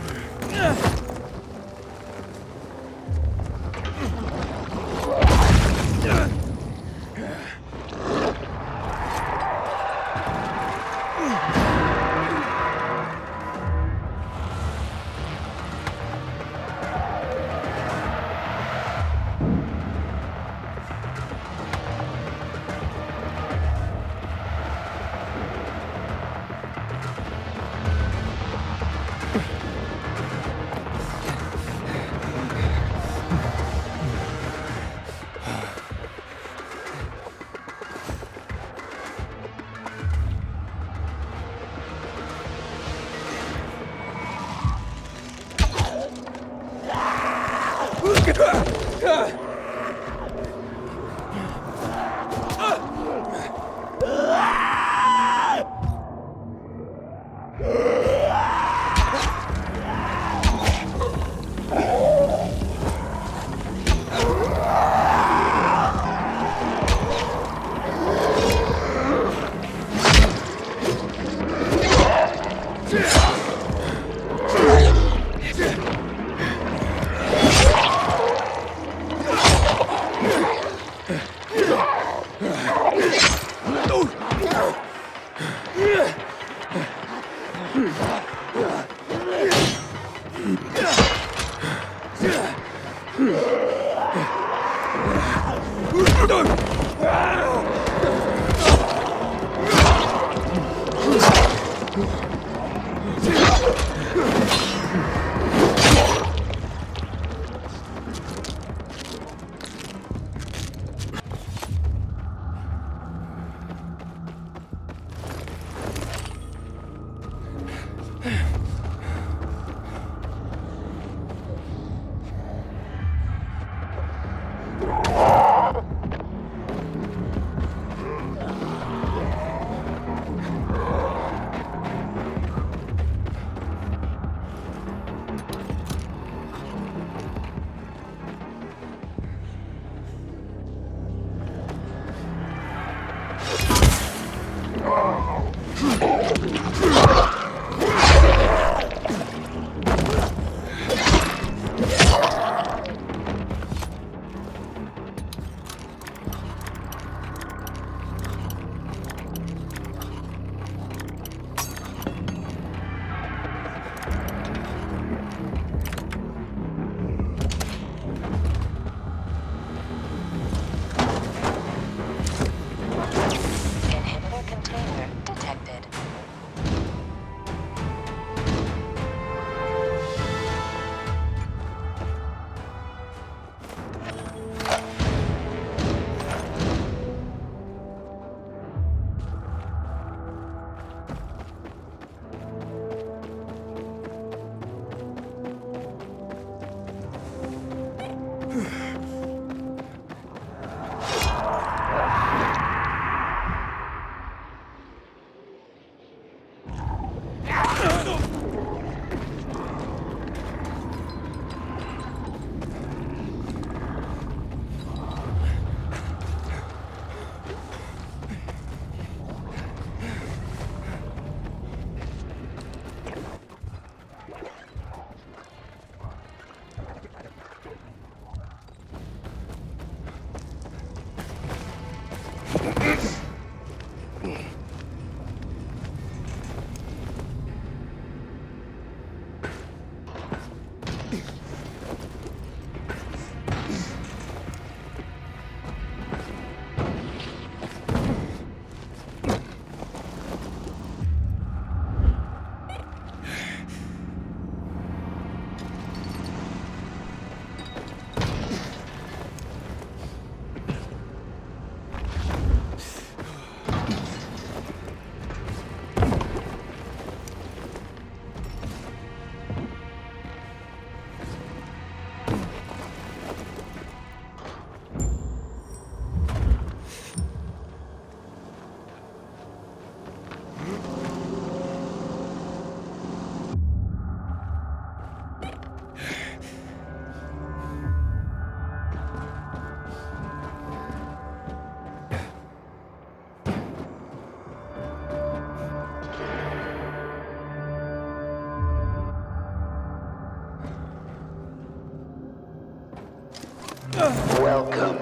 Welcome,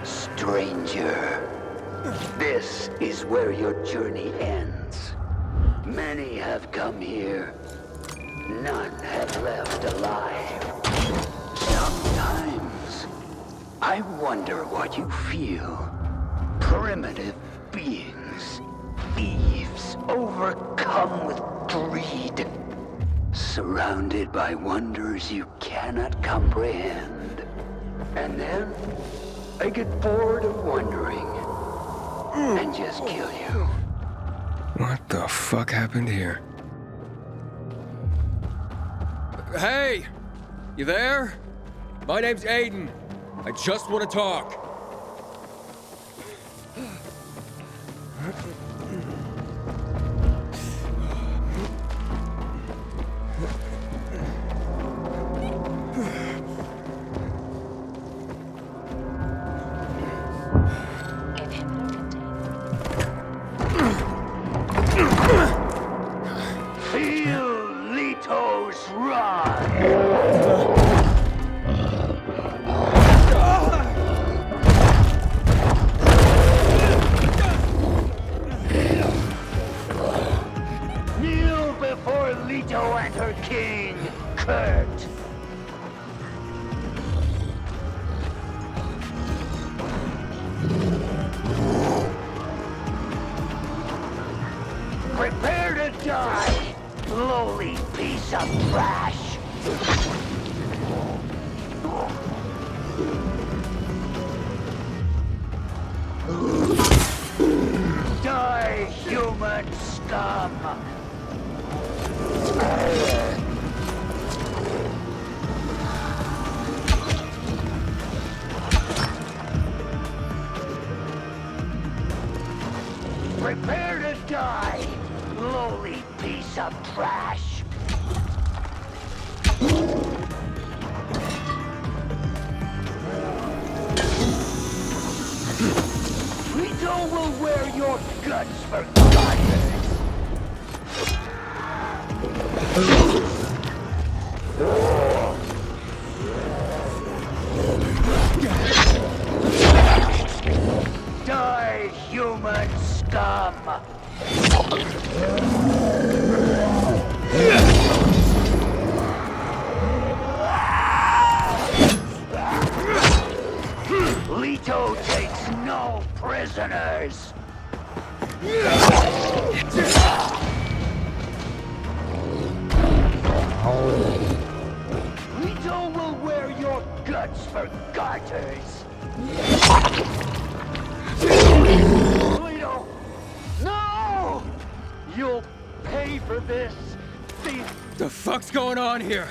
stranger. This is where your journey ends. Many have come here. None have left alive. Sometimes, I wonder what you feel. Primitive beings. Thieves overcome with greed. Surrounded by wonders you cannot comprehend. And then, I get bored of wondering. And just kill you. What the fuck happened here? Hey! You there? My name's Aiden. I just want to talk. Prepare to die, lowly piece of trash! Die, human scum! Prepare to die, lowly piece of trash! Rito will wear your guts for godliness! Die, human scum! Leto takes no prisoners! Leto will wear your guts for garters! Leto! No! You'll pay for this! The fuck's going on here?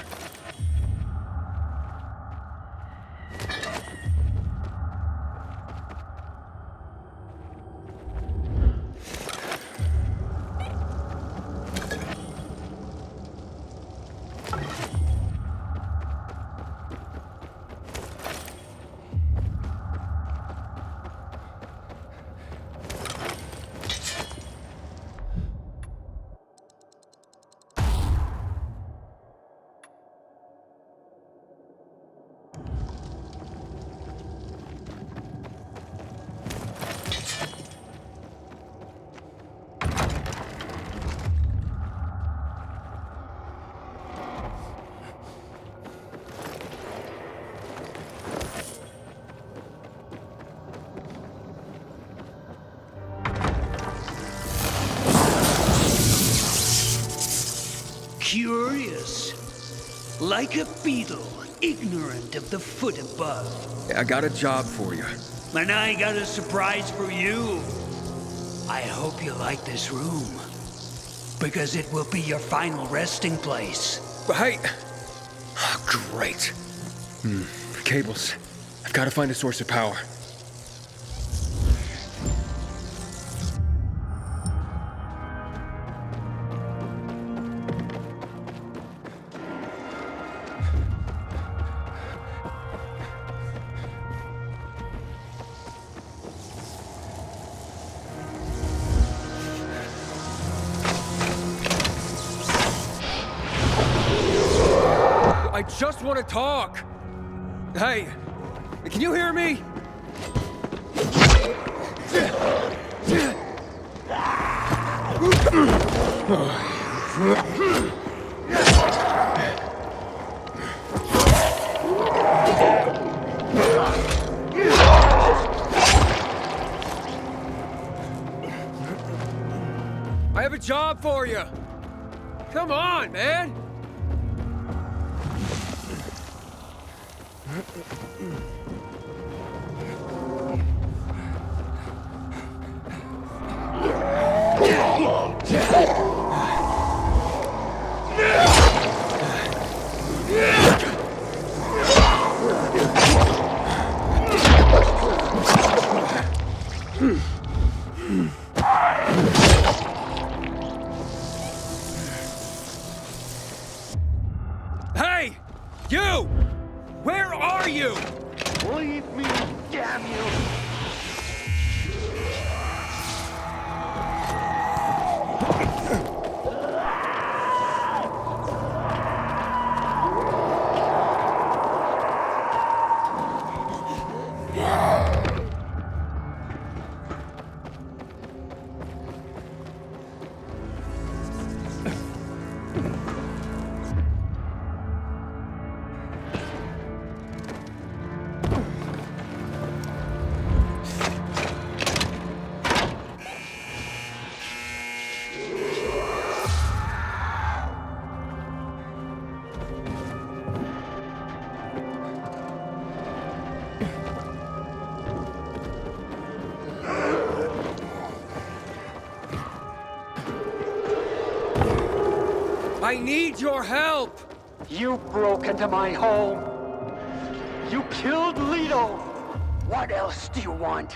Curious. Like a beetle, ignorant of the foot above. I got a job for you. And I got a surprise for you. I hope you like this room. Because it will be your final resting place. Hey! Oh, great. Cables. I've got to find a source of power. I just want to talk. Hey, can you hear me? I have a job for you. Come on, man. Hey! You! Where are you? I need your help! You broke into my home. You killed Leto. What else do you want?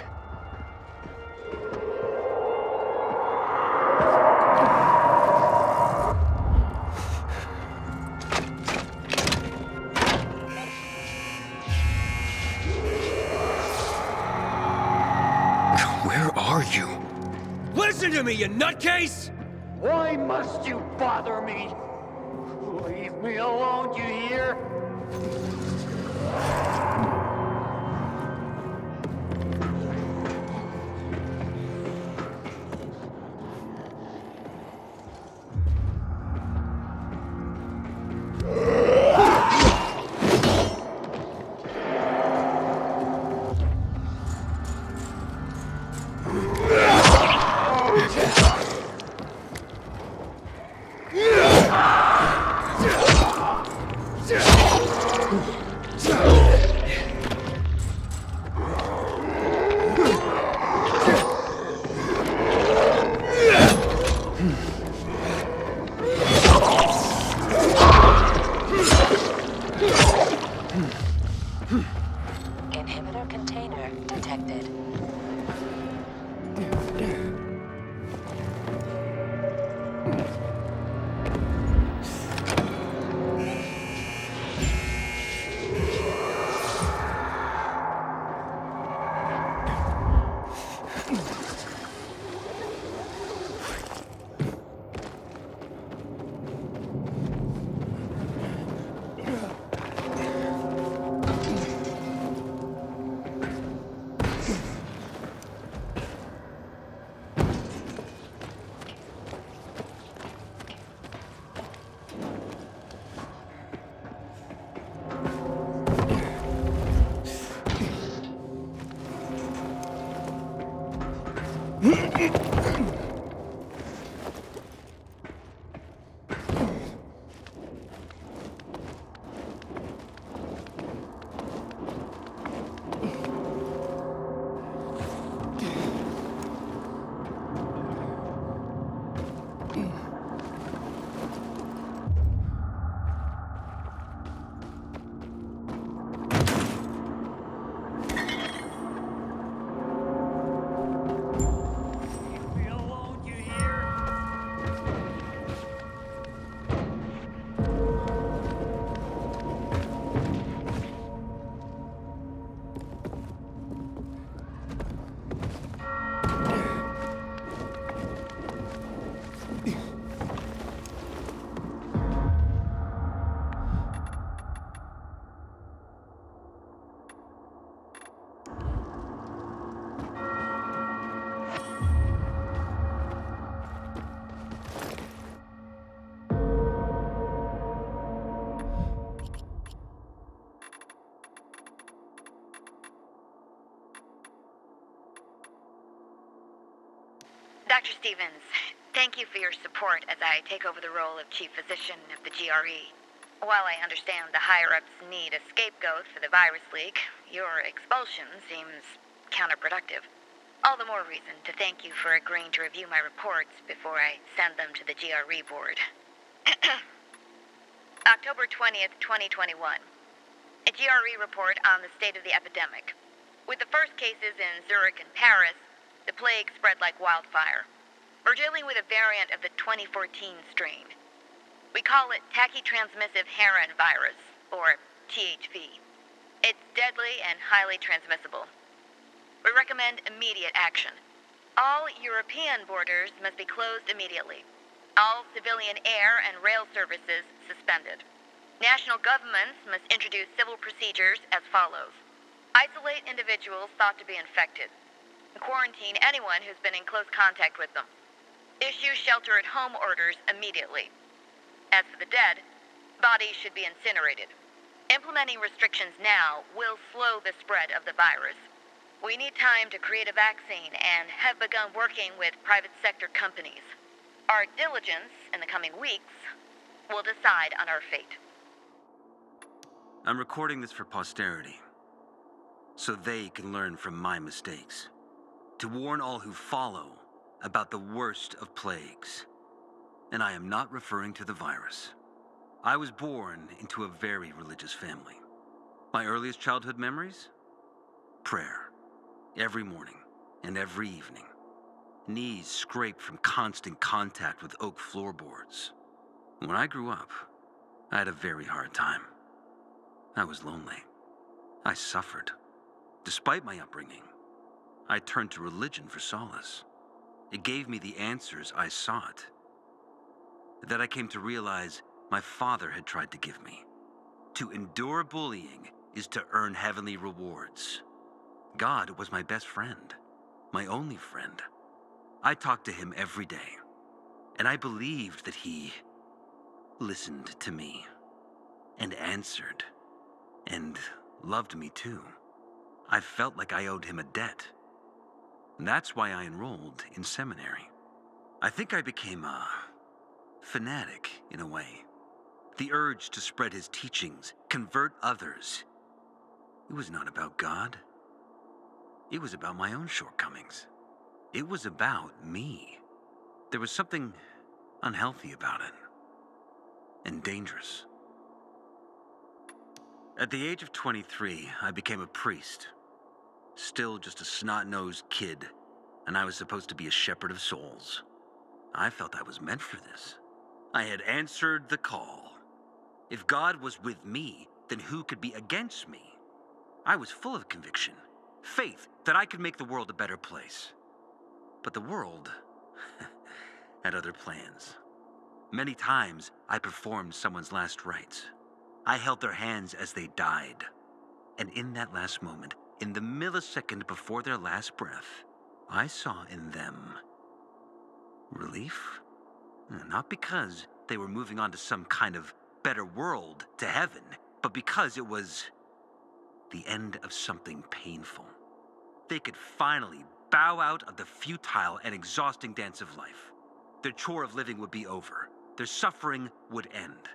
Where are you? Listen to me, you nutcase! Why must you bother me? Leave me alone, you hear? Inhibitor container detected. Dr. Stevens, thank you for your support as I take over the role of Chief Physician of the GRE. While I understand the higher-ups need a scapegoat for the virus leak, your expulsion seems counterproductive. All the more reason to thank you for agreeing to review my reports before I send them to the GRE board. October 20th, 2021. A GRE report on the state of the epidemic. With the first cases in Zurich and Paris, the plague spread like wildfire. We're dealing with a variant of the 2014 strain. We call it tachytransmissive heron virus, or THV. It's deadly and highly transmissible. We recommend immediate action. All European borders must be closed immediately. All civilian air and rail services suspended. National governments must introduce civil procedures as follows. Isolate individuals thought to be infected. Quarantine anyone who's been in close contact with them. Issue shelter-at-home orders immediately. As for the dead, bodies should be incinerated. Implementing restrictions now will slow the spread of the virus. We need time to create a vaccine and have begun working with private sector companies. Our diligence in the coming weeks will decide on our fate. I'm recording this for posterity, so they can learn from my mistakes. To warn all who follow about the worst of plagues. And I am not referring to the virus. I was born into a very religious family. My earliest childhood memories? Prayer. Every morning and every evening. Knees scraped from constant contact with oak floorboards. When I grew up, I had a very hard time. I was lonely. I suffered. Despite my upbringing, I turned to religion for solace. It gave me the answers I sought. That I came to realize my father had tried to give me. To endure bullying is to earn heavenly rewards. God was my best friend, my only friend. I talked to him every day, and I believed that he listened to me and answered and loved me too. I felt like I owed him a debt. And that's why I enrolled in seminary. I think I became a fanatic in a way. The urge to spread his teachings, convert others. It was not about God. It was about my own shortcomings. It was about me. There was something unhealthy about it. And dangerous. At the age of 23, I became a priest. Still just a snot-nosed kid, and I was supposed to be a shepherd of souls. I felt I was meant for this. I had answered the call. If God was with me, then who could be against me? I was full of conviction, faith that I could make the world a better place. But the world had other plans. Many times, I performed someone's last rites. I held their hands as they died. And in that last moment, in the millisecond before their last breath, I saw in them relief. Not because they were moving on to some kind of better world, to heaven, but because it was the end of something painful. They could finally bow out of the futile and exhausting dance of life. Their chore of living would be over. Their suffering would end.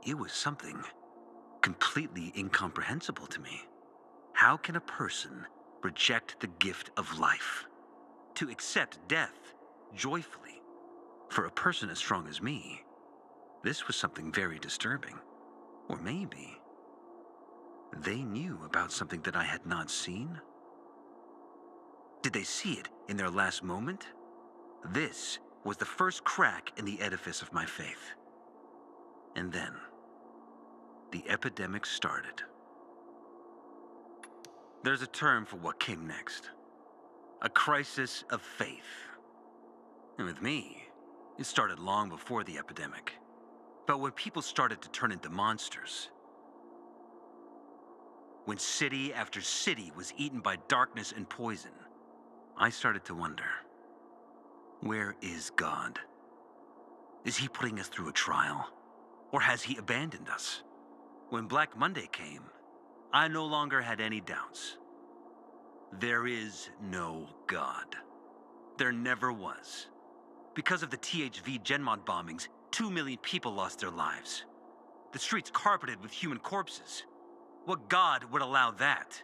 It was something completely incomprehensible to me. How can a person reject the gift of life? To accept death joyfully? For a person as strong as me, this was something very disturbing. Or maybe they knew about something that I had not seen? Did they see it in their last moment? This was the first crack in the edifice of my faith. And then, the epidemic started. There's a term for what came next. A crisis of faith. And with me, it started long before the epidemic. But when people started to turn into monsters, when city after city was eaten by darkness and poison, I started to wonder, where is God? Is he putting us through a trial? Or has he abandoned us? When Black Monday came, I no longer had any doubts. There is no God. There never was. Because of the THV Genmod bombings, 2 million people lost their lives. The streets carpeted with human corpses. What God would allow that?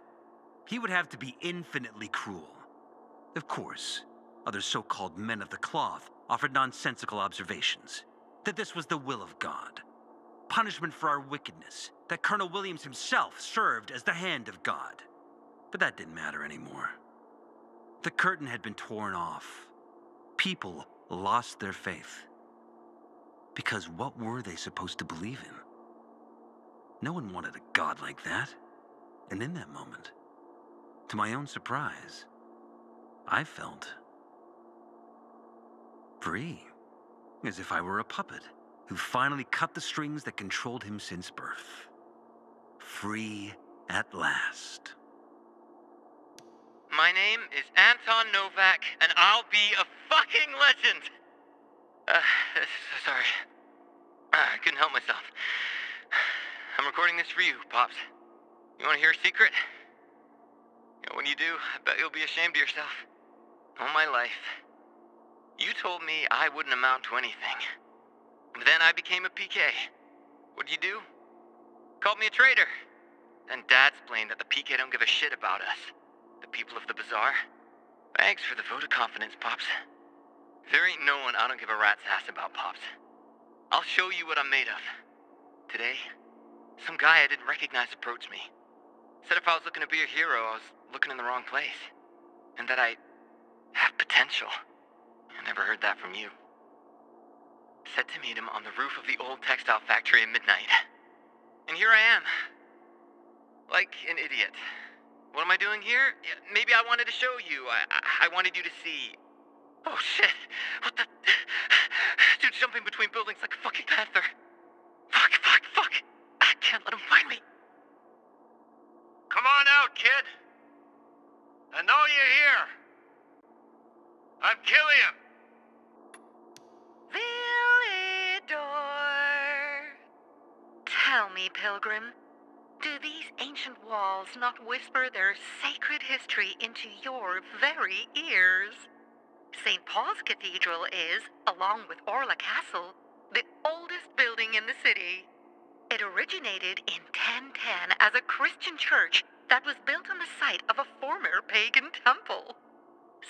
He would have to be infinitely cruel. Of course, other so-called men of the cloth offered nonsensical observations, that this was the will of God. Punishment for our wickedness, that Colonel Williams himself served as the hand of God. But that didn't matter anymore. The curtain had been torn off. People lost their faith. Because what were they supposed to believe in? No one wanted a God like that. And in that moment, to my own surprise, I felt free, as if I were a puppet who finally cut the strings that controlled him since birth. Free at last. My name is Anton Novak, and I'll be a fucking legend! Sorry. I couldn't help myself. I'm recording this for you, Pops. You wanna hear a secret? When you do, I bet you'll be ashamed of yourself. All my life, you told me I wouldn't amount to anything. But then I became a PK. What'd you do? Called me a traitor. Then Dad's blamed that the PK don't give a shit about us. The people of the bazaar. Thanks for the vote of confidence, Pops. There ain't no one I don't give a rat's ass about, Pops. I'll show you what I'm made of. Today, some guy I didn't recognize approached me. Said if I was looking to be a hero, I was looking in the wrong place. And that I have potential. I never heard that from you. Said to meet him on the roof of the old textile factory at midnight. And here I am. Like an idiot. What am I doing here? Yeah, maybe I wanted to show you. I wanted you to see. Oh shit. What the... Dude's jumping between buildings like a fucking panther. Fuck. I can't let him find me. Come on out, kid. I know you're here. I'm killing him. Villador. Tell me, Pilgrim, do these ancient walls not whisper their sacred history into your very ears? St. Paul's Cathedral is, along with Orla Castle, the oldest building in the city. It originated in 1010 as a Christian church that was built on the site of a former pagan temple.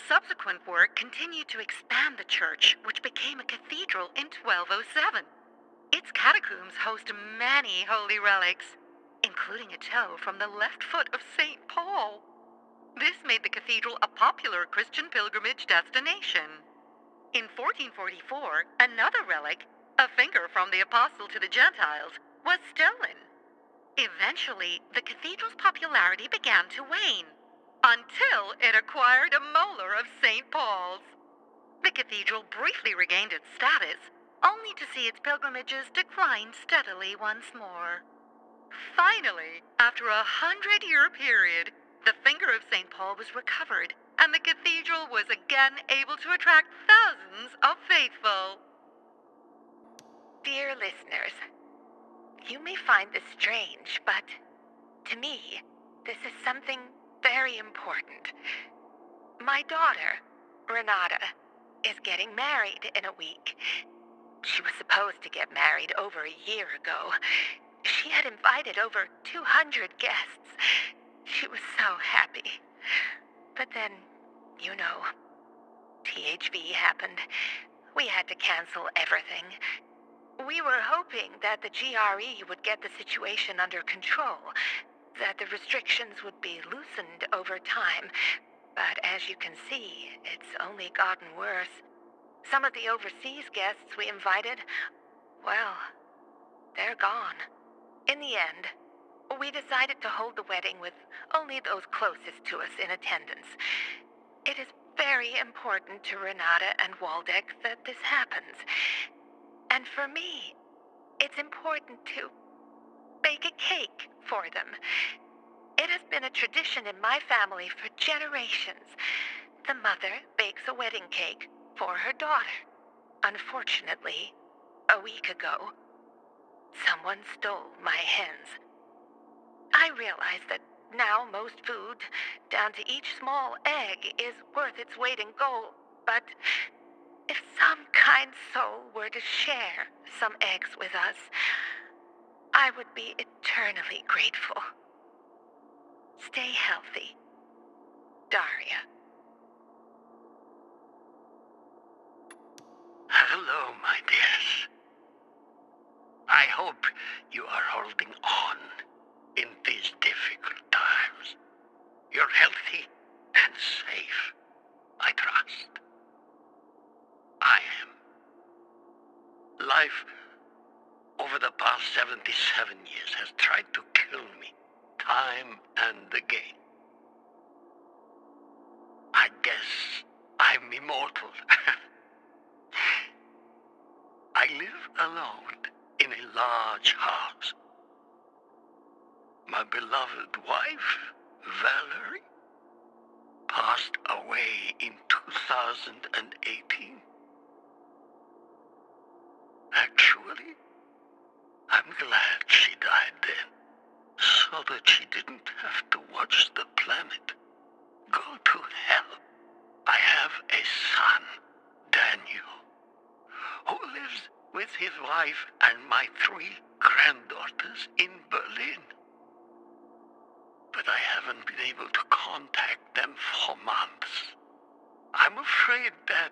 Subsequent work continued to expand the church, which became a cathedral in 1207. Its catacombs host many holy relics, including a toe from the left foot of St. Paul. This made the cathedral a popular Christian pilgrimage destination. In 1444, another relic, a finger from the apostle to the Gentiles, was stolen. Eventually, the cathedral's popularity began to wane, until it acquired a molar of St. Paul's. The cathedral briefly regained its status, only to see its pilgrimages decline steadily once more. Finally, after a 100-year period, the finger of St. Paul was recovered, and the cathedral was again able to attract thousands of faithful. Dear listeners, you may find this strange, but to me, this is something very important. My daughter, Renata, is getting married in a week. She was supposed to get married over a year ago. She had invited over 200 guests. She was so happy. But then, you know, THV happened. We had to cancel everything. We were hoping that the GRE would get the situation under control, that the restrictions would be loosened over time. But as you can see, it's only gotten worse. Some of the overseas guests we invited, well, they're gone. In the end, we decided to hold the wedding with only those closest to us in attendance. It is very important to Renata and Waldeck that this happens. And for me, it's important to bake a cake for them. It has been a tradition in my family for generations. The mother bakes a wedding cake for her daughter. Unfortunately, a week ago, someone stole my hens. I realize that now most food, down to each small egg, is worth its weight in gold, but if some kind soul were to share some eggs with us, I would be eternally grateful. Stay healthy, Daria. Hello, my dears. I hope you are holding on in these difficult times. You're healthy and safe, I trust. I am. Life over the past 77 years has tried to kill me, time and again. I guess I'm immortal. I live alone in a large house. My beloved wife, Valerie, passed away in 2018. Actually, I'm glad she died then, so that she didn't have to watch the planet go to hell. I have a son, Daniel, who lives with his wife and my 3 granddaughters in Berlin. But I haven't been able to contact them for months. I'm afraid that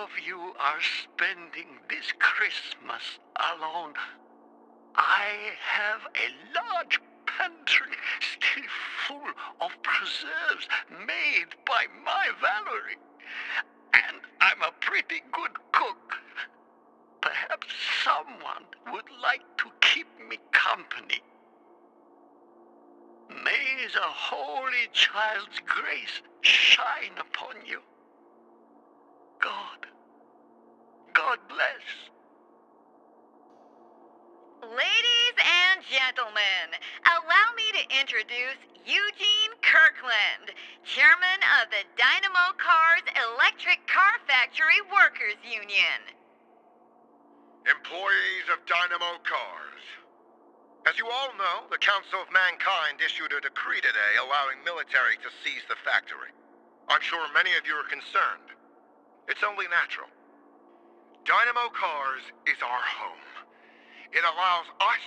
of you are spending this Christmas alone, I have a large pantry still full of preserves made by my Valerie. And I'm a pretty good cook. Perhaps someone would like to keep me company. May the Holy Child's grace shine upon you. God bless. Ladies and gentlemen, allow me to introduce Eugene Kirkland, chairman of the Dynamo Cars Electric Car Factory Workers Union. Employees of Dynamo Cars. As you all know, the Council of Mankind issued a decree today allowing military to seize the factory. I'm sure many of you are concerned. It's only natural. Dynamo Cars is our home. It allows us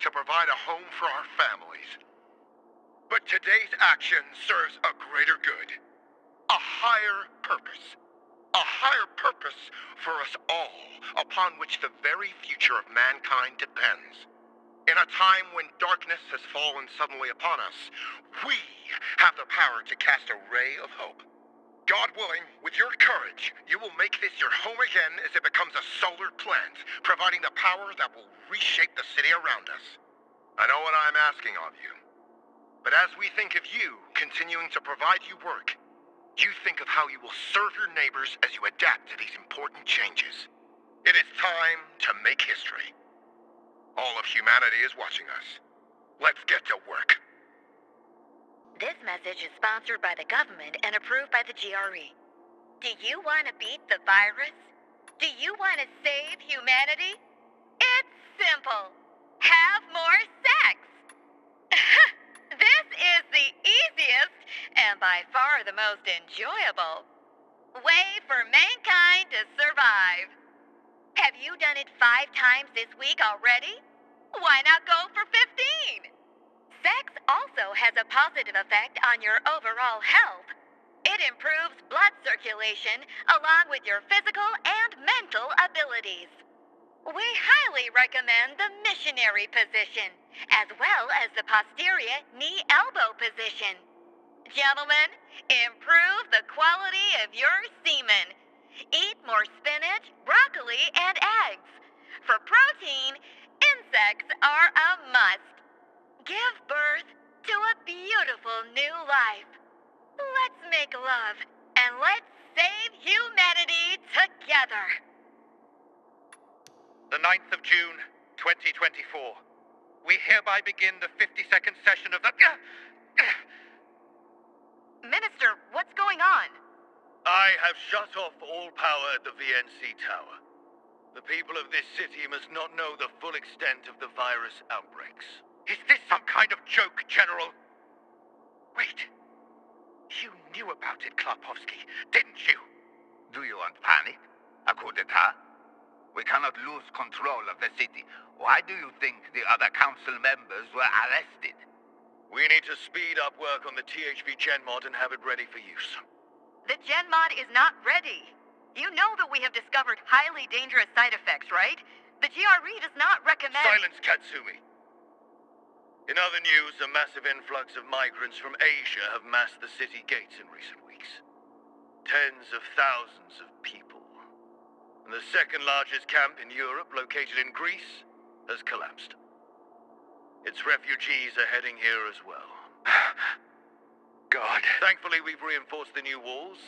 to provide a home for our families. But today's action serves a greater good. A higher purpose. A higher purpose for us all, upon which the very future of mankind depends. In a time when darkness has fallen suddenly upon us, we have the power to cast a ray of hope. God willing, with your courage, you will make this your home again as it becomes a solar plant, providing the power that will reshape the city around us. I know what I'm asking of you. But as we think of you continuing to provide you work, you think of how you will serve your neighbors as you adapt to these important changes. It is time to make history. All of humanity is watching us. Let's get to work. This message is sponsored by the government and approved by the GRE. Do you want to beat the virus? Do you want to save humanity? It's simple. Have more sex. This is the easiest and by far the most enjoyable way for mankind to survive. Have you done it 5 times this week already? Why not go for 15? Sex also has a positive effect on your overall health. It improves blood circulation along with your physical and mental abilities. We highly recommend the missionary position, as well as the posterior knee-elbow position. Gentlemen, improve the quality of your semen. Eat more spinach, broccoli, and eggs. For protein, insects are a must. Give birth to a beautiful new life. Let's make love, and let's save humanity together. The 9th of June, 2024. We hereby begin the 52nd session of the... Minister, what's going on? I have shut off all power at the VNC Tower. The people of this city must not know the full extent of the virus outbreaks. Is this some kind of joke, General? Wait. You knew about it, Klarpovsky, didn't you? Do you want panic? A coup d'etat? We cannot lose control of the city. Why do you think the other council members were arrested? We need to speed up work on the THV GenMod and have it ready for use. The GenMod is not ready. You know that we have discovered highly dangerous side effects, right? The GRE does not recommend... Silence, Katsumi. In other news, a massive influx of migrants from Asia have massed the city gates in recent weeks. Tens of thousands of people. And the second largest camp in Europe, located in Greece, has collapsed. Its refugees are heading here as well. God. Thankfully, we've reinforced the new walls,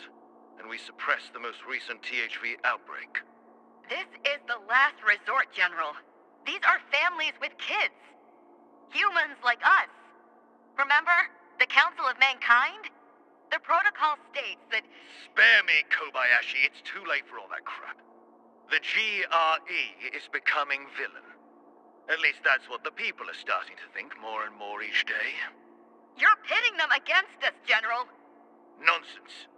and we suppressed the most recent THV outbreak. This is the last resort, General. These are families with kids. Humans like us. Remember? The Council of Mankind? The protocol states that... Spare me, Kobayashi. It's too late for all that crap. The GRE is becoming villain. At least that's what the people are starting to think more and more each day. You're pitting them against us, General. Nonsense.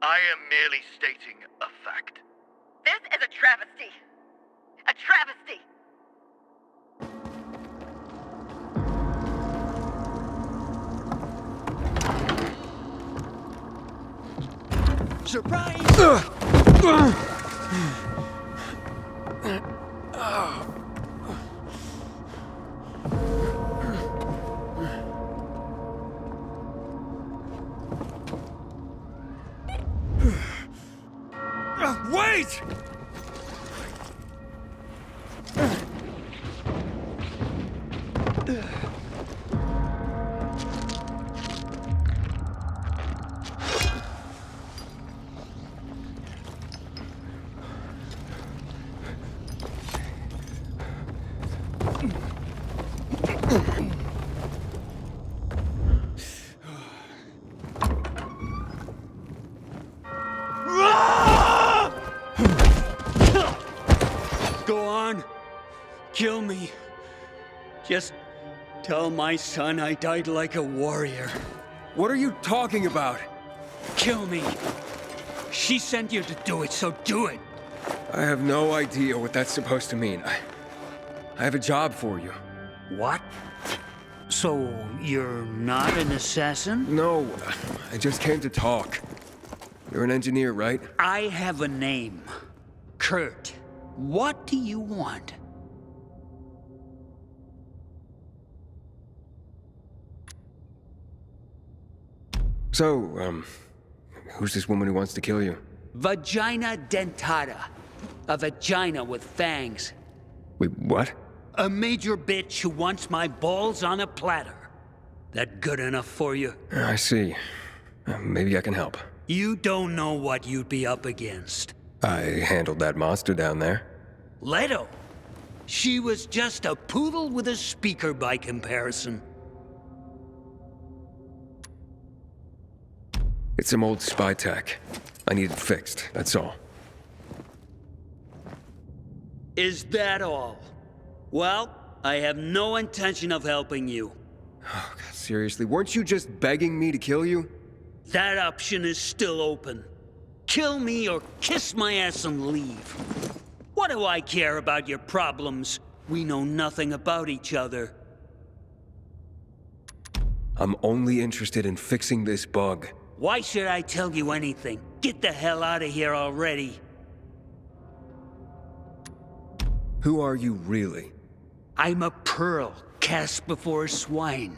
I am merely stating a fact. This is a travesty. A travesty. Surprise! Wait! Go on. Kill me. Just tell my son I died like a warrior. What are you talking about? Kill me. She sent you to do it, so do it. I have no idea what that's supposed to mean. I have a job for you. What? So, you're not an assassin? No, I just came to talk. You're an engineer, right? I have a name. Kurt. What do you want? So, who's this woman who wants to kill you? Vagina dentata. A vagina with fangs. Wait, what? A major bitch who wants my balls on a platter. That good enough for you? I see. Maybe I can help. You don't know what you'd be up against. I handled that monster down there. Leto. She was just a poodle with a speaker by comparison. It's some old spy tech. I need it fixed, that's all. Is that all? Well, I have no intention of helping you. Oh, God, seriously, weren't you just begging me to kill you? That option is still open. Kill me or kiss my ass and leave. What do I care about your problems? We know nothing about each other. I'm only interested in fixing this bug. Why should I tell you anything? Get the hell out of here already. Who are you really? I'm a pearl cast before swine.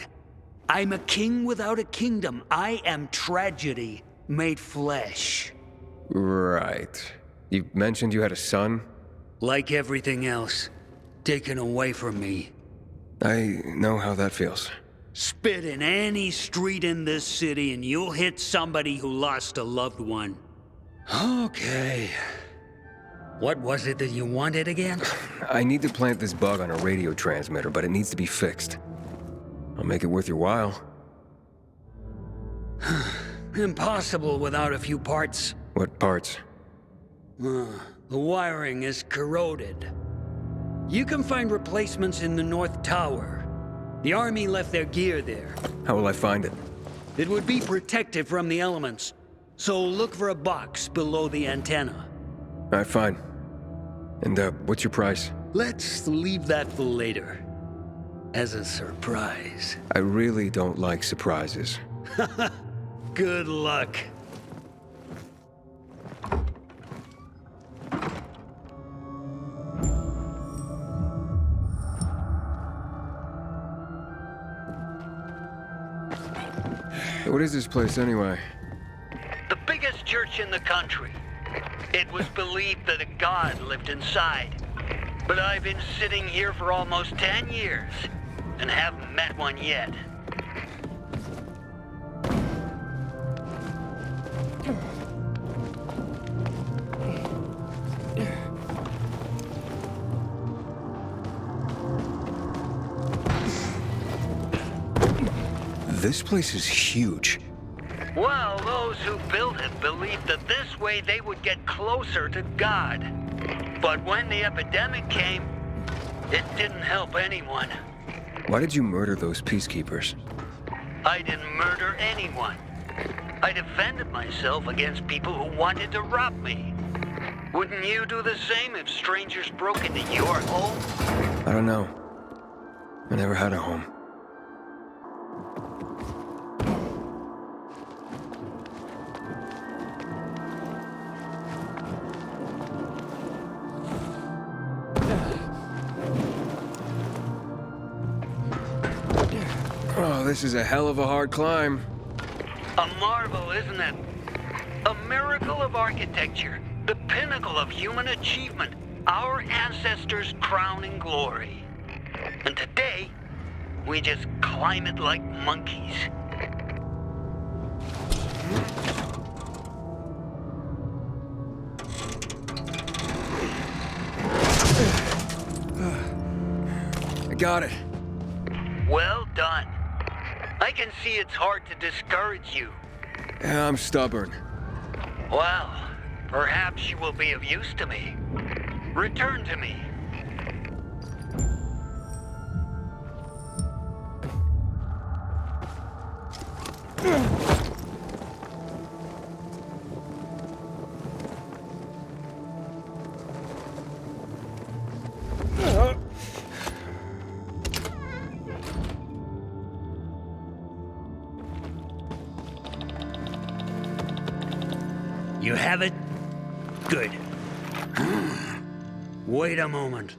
I'm a king without a kingdom. I am tragedy made flesh. Right. You mentioned you had a son? Like everything else, taken away from me. I know how that feels. Spit in any street in this city and you'll hit somebody who lost a loved one. Okay. What was it that you wanted again? I need to plant this bug on a radio transmitter, but it needs to be fixed. I'll make it worth your while. Impossible without a few parts. What parts? The wiring is corroded. You can find replacements in the North Tower. The army left their gear there. How will I find it? It would be protected from the elements, so look for a box below the antenna. Alright, fine. And, what's your price? Let's leave that for later. As a surprise. I really don't like surprises. Good luck. What is this place, anyway? The biggest church in the country. It was believed that a god lived inside. But I've been sitting here for almost 10 years, and haven't met one yet. This place is huge. Well, those who built it believed that this way they would get closer to God. But when the epidemic came, it didn't help anyone. Why did you murder those peacekeepers? I didn't murder anyone. I defended myself against people who wanted to rob me. Wouldn't you do the same if strangers broke into your home? I don't know. I never had a home. Well, this is a hell of a hard climb. A marvel, isn't it? A miracle of architecture, the pinnacle of human achievement, our ancestors' crowning glory. And today, we just climb it like monkeys. I got it. Well done. I can see it's hard to discourage you. Yeah, I'm stubborn. Well, perhaps you will be of use to me. Return to me. You have it? Good. Wait a moment.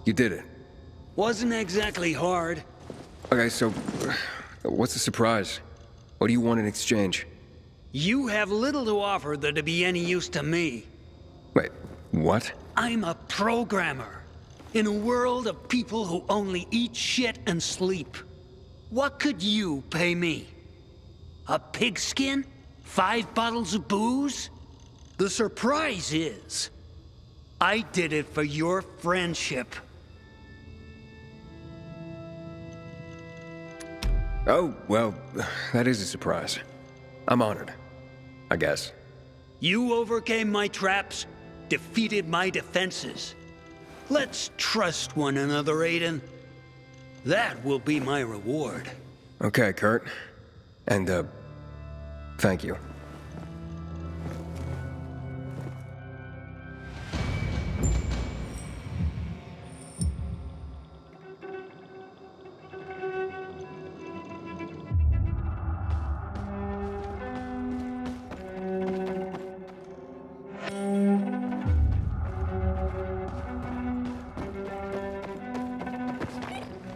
You did it. Wasn't exactly hard. Okay, so what's the surprise? What do you want in exchange? You have little to offer that'd be any use to me. Wait, what? I'm a programmer. In a world of people who only eat shit and sleep. What could you pay me? A pigskin? 5 bottles of booze? The surprise is, I did it for your friendship. Oh, well, that is a surprise. I'm honored, I guess. You overcame my traps, defeated my defenses. Let's trust one another, Aiden. That will be my reward. Okay, Kurt. And, thank you.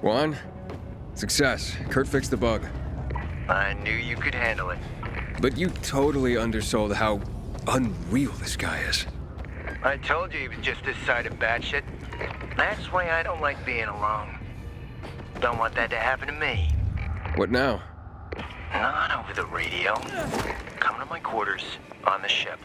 Juan, success. Kurt fixed the bug. I knew you could handle it. But you totally undersold how unreal this guy is. I told you he was just this side of batshit. That's why I don't like being alone. Don't want that to happen to me. What now? Not over the radio. Come to my quarters on the ship.